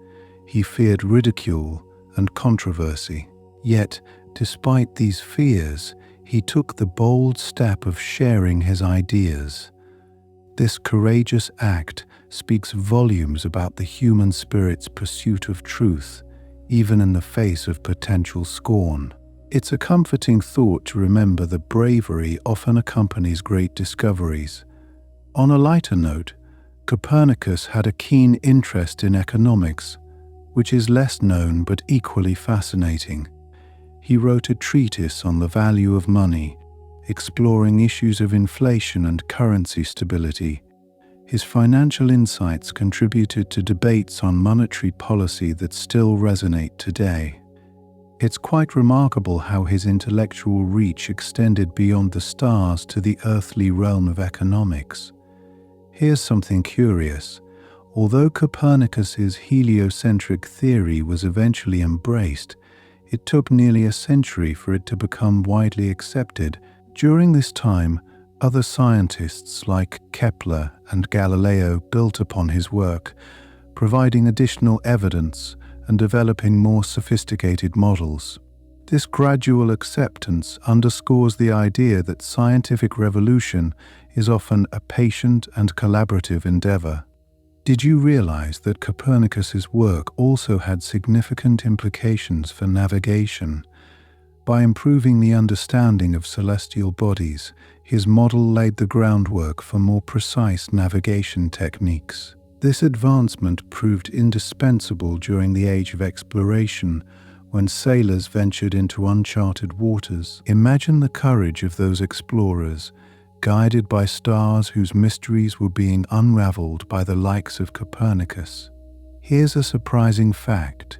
He feared ridicule and controversy. Yet, despite these fears, he took the bold step of sharing his ideas. This courageous act speaks volumes about the human spirit's pursuit of truth, even in the face of potential scorn. It's a comforting thought to remember that bravery often accompanies great discoveries. On a lighter note, Copernicus had a keen interest in economics, which is less known but equally fascinating. He wrote a treatise on the value of money, exploring issues of inflation and currency stability. His financial insights contributed to debates on monetary policy that still resonate today. It's quite remarkable how his intellectual reach extended beyond the stars to the earthly realm of economics. Here's something curious. Although Copernicus's heliocentric theory was eventually embraced, it took nearly a century for it to become widely accepted. During this time, other scientists like Kepler and Galileo built upon his work, providing additional evidence and developing more sophisticated models. This gradual acceptance underscores the idea that scientific revolution is often a patient and collaborative endeavor. Did you realize that Copernicus's work also had significant implications for navigation? By improving the understanding of celestial bodies, his model laid the groundwork for more precise navigation techniques. This advancement proved indispensable during the age of exploration, when sailors ventured into uncharted waters. Imagine the courage of those explorers, guided by stars whose mysteries were being unraveled by the likes of Copernicus. Here's a surprising fact.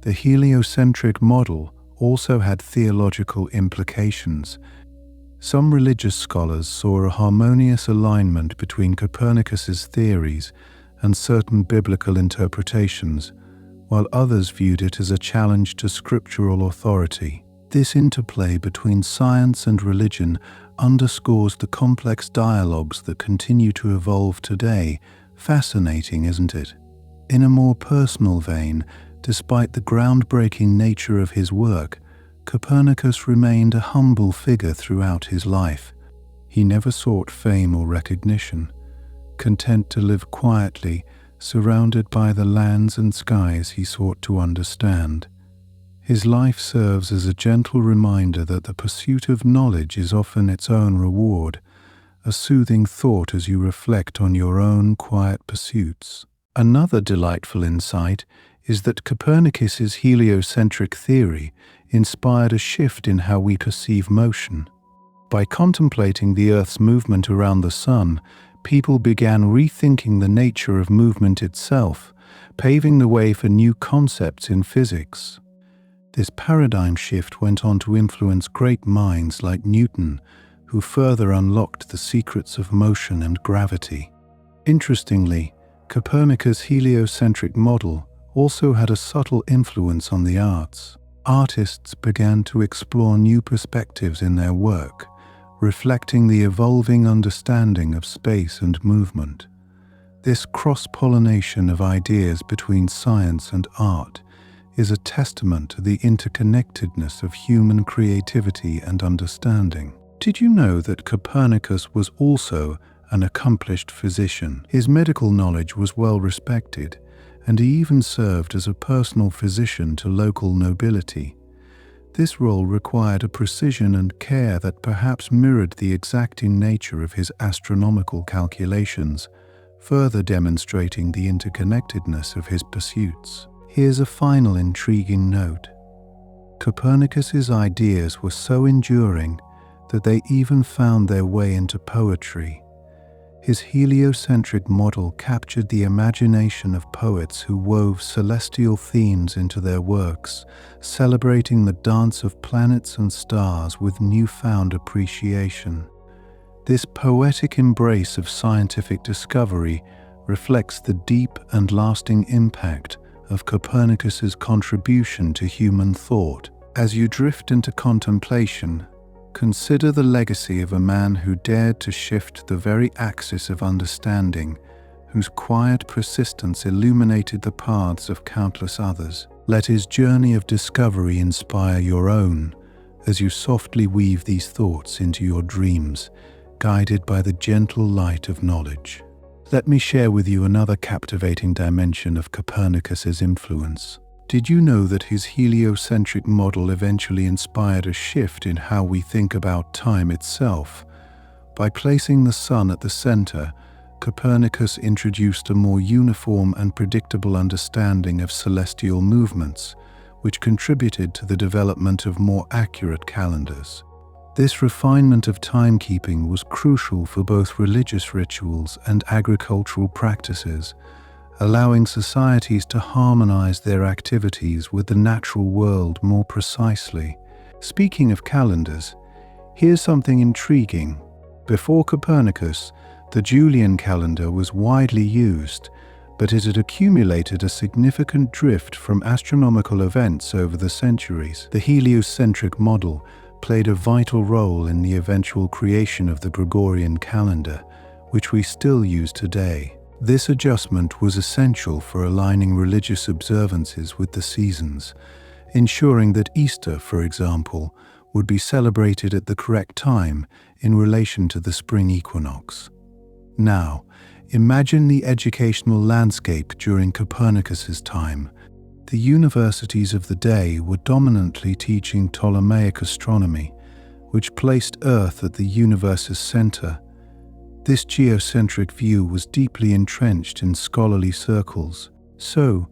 The heliocentric model also had theological implications. Some religious scholars saw a harmonious alignment between Copernicus's theories and certain biblical interpretations, while others viewed it as a challenge to scriptural authority. This interplay between science and religion underscores the complex dialogues that continue to evolve today. Fascinating, isn't it? In a more personal vein, despite the groundbreaking nature of his work, Copernicus remained a humble figure throughout his life. He never sought fame or recognition, content to live quietly, surrounded by the lands and skies he sought to understand. His life serves as a gentle reminder that the pursuit of knowledge is often its own reward, a soothing thought as you reflect on your own quiet pursuits. Another delightful insight is that Copernicus's heliocentric theory inspired a shift in how we perceive motion. By contemplating the Earth's movement around the Sun, people began rethinking the nature of movement itself, paving the way for new concepts in physics. This paradigm shift went on to influence great minds like Newton, who further unlocked the secrets of motion and gravity. Interestingly, Copernicus' heliocentric model also had a subtle influence on the arts. Artists began to explore new perspectives in their work, reflecting the evolving understanding of space and movement. This cross-pollination of ideas between science and art is a testament to the interconnectedness of human creativity and understanding. Did you know that Copernicus was also an accomplished physician? His medical knowledge was well respected, and he even served as a personal physician to local nobility. This role required a precision and care that perhaps mirrored the exacting nature of his astronomical calculations, further demonstrating the interconnectedness of his pursuits. Here's a final intriguing note. Copernicus's ideas were so enduring that they even found their way into poetry. His heliocentric model captured the imagination of poets who wove celestial themes into their works, celebrating the dance of planets and stars with newfound appreciation. This poetic embrace of scientific discovery reflects the deep and lasting impact of Copernicus's contribution to human thought. As you drift into contemplation, consider the legacy of a man who dared to shift the very axis of understanding, whose quiet persistence illuminated the paths of countless others. Let his journey of discovery inspire your own, as you softly weave these thoughts into your dreams, guided by the gentle light of knowledge. Let me share with you another captivating dimension of Copernicus's influence. Did you know that his heliocentric model eventually inspired a shift in how we think about time itself? By placing the sun at the center, Copernicus introduced a more uniform and predictable understanding of celestial movements, which contributed to the development of more accurate calendars. This refinement of timekeeping was crucial for both religious rituals and agricultural practices, allowing societies to harmonize their activities with the natural world more precisely. Speaking of calendars, here's something intriguing. Before Copernicus, the Julian calendar was widely used, but it had accumulated a significant drift from astronomical events over the centuries. The heliocentric model played a vital role in the eventual creation of the Gregorian calendar, which we still use today. This adjustment was essential for aligning religious observances with the seasons, ensuring that Easter, for example, would be celebrated at the correct time in relation to the spring equinox. Now, imagine the educational landscape during Copernicus's time. The universities of the day were dominantly teaching Ptolemaic astronomy, which placed Earth at the universe's center. This geocentric view was deeply entrenched in scholarly circles. So,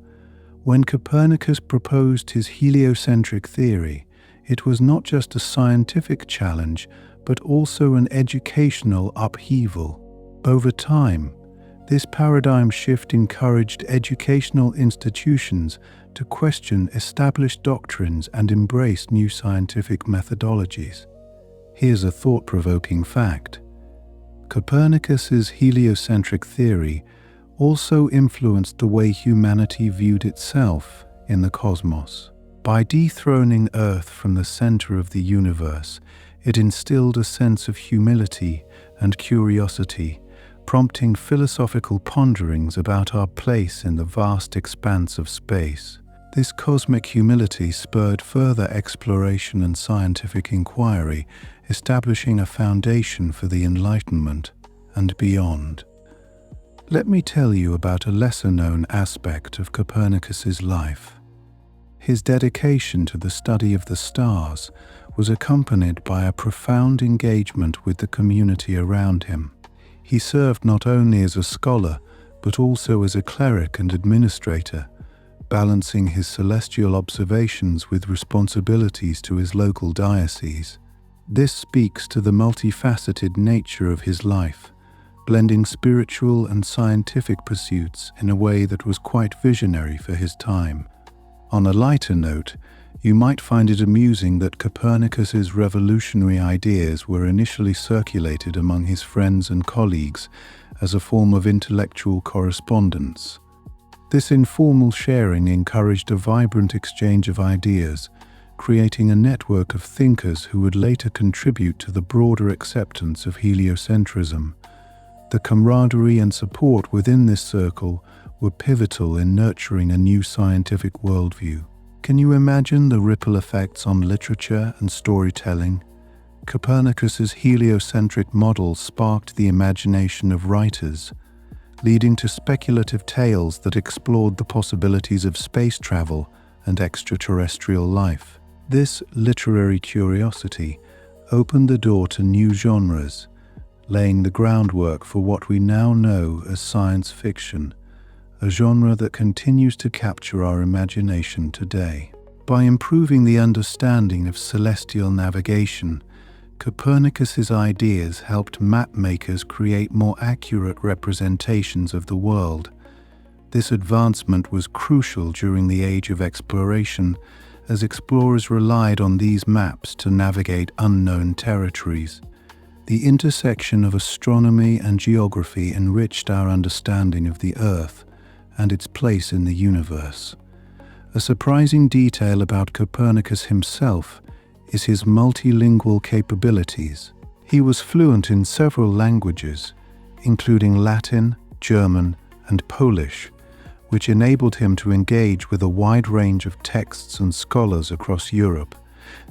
when Copernicus proposed his heliocentric theory, it was not just a scientific challenge, but also an educational upheaval. Over time, this paradigm shift encouraged educational institutions to question established doctrines and embrace new scientific methodologies. Here's a thought-provoking fact. Copernicus's heliocentric theory also influenced the way humanity viewed itself in the cosmos. By dethroning Earth from the center of the universe, it instilled a sense of humility and curiosity, prompting philosophical ponderings about our place in the vast expanse of space. This cosmic humility spurred further exploration and scientific inquiry, establishing a foundation for the Enlightenment and beyond. Let me tell you about a lesser-known aspect of Copernicus's life. His dedication to the study of the stars was accompanied by a profound engagement with the community around him. He served not only as a scholar, but also as a cleric and administrator, balancing his celestial observations with responsibilities to his local diocese. This speaks to the multifaceted nature of his life, blending spiritual and scientific pursuits in a way that was quite visionary for his time. On a lighter note, you might find it amusing that Copernicus's revolutionary ideas were initially circulated among his friends and colleagues as a form of intellectual correspondence. This informal sharing encouraged a vibrant exchange of ideas, creating a network of thinkers who would later contribute to the broader acceptance of heliocentrism. The camaraderie and support within this circle were pivotal in nurturing a new scientific worldview. Can you imagine the ripple effects on literature and storytelling? Copernicus's heliocentric model sparked the imagination of writers, leading to speculative tales that explored the possibilities of space travel and extraterrestrial life. This literary curiosity opened the door to new genres, laying the groundwork for what we now know as science fiction, a genre that continues to capture our imagination today. By improving the understanding of celestial navigation, Copernicus's ideas helped map makers create more accurate representations of the world. This advancement was crucial during the Age of Exploration, as explorers relied on these maps to navigate unknown territories. The intersection of astronomy and geography enriched our understanding of the Earth and its place in the universe. A surprising detail about Copernicus himself is his multilingual capabilities. He was fluent in several languages, including Latin, German, and Polish, which enabled him to engage with a wide range of texts and scholars across Europe.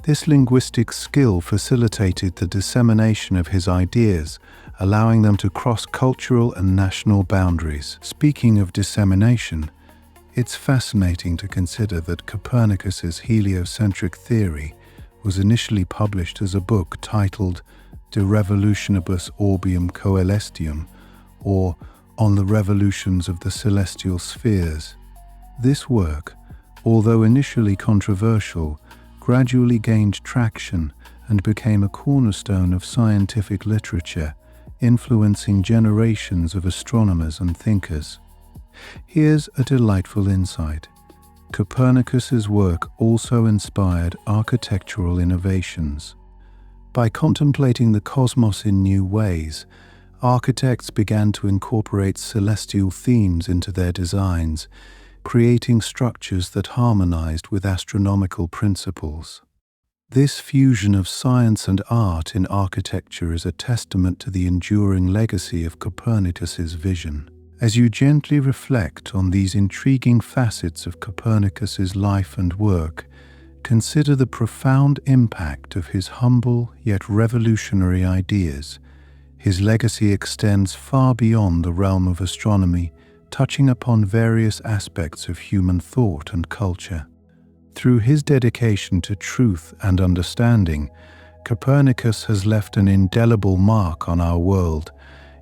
This linguistic skill facilitated the dissemination of his ideas, allowing them to cross cultural and national boundaries. Speaking of dissemination, it's fascinating to consider that Copernicus's heliocentric theory was initially published as a book titled De Revolutionibus Orbium Coelestium, or On the Revolutions of the Celestial Spheres. This work, although initially controversial, gradually gained traction and became a cornerstone of scientific literature, influencing generations of astronomers and thinkers. Here's a delightful insight. Copernicus's work also inspired architectural innovations. By contemplating the cosmos in new ways, architects began to incorporate celestial themes into their designs, creating structures that harmonized with astronomical principles. This fusion of science and art in architecture is a testament to the enduring legacy of Copernicus's vision. As you gently reflect on these intriguing facets of Copernicus's life and work, consider the profound impact of his humble yet revolutionary ideas. His legacy extends far beyond the realm of astronomy, touching upon various aspects of human thought and culture. Through his dedication to truth and understanding, Copernicus has left an indelible mark on our world,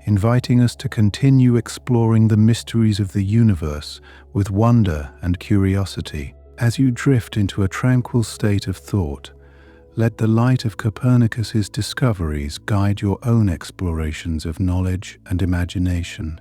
inviting us to continue exploring the mysteries of the universe with wonder and curiosity. As you drift into a tranquil state of thought, let the light of Copernicus's discoveries guide your own explorations of knowledge and imagination.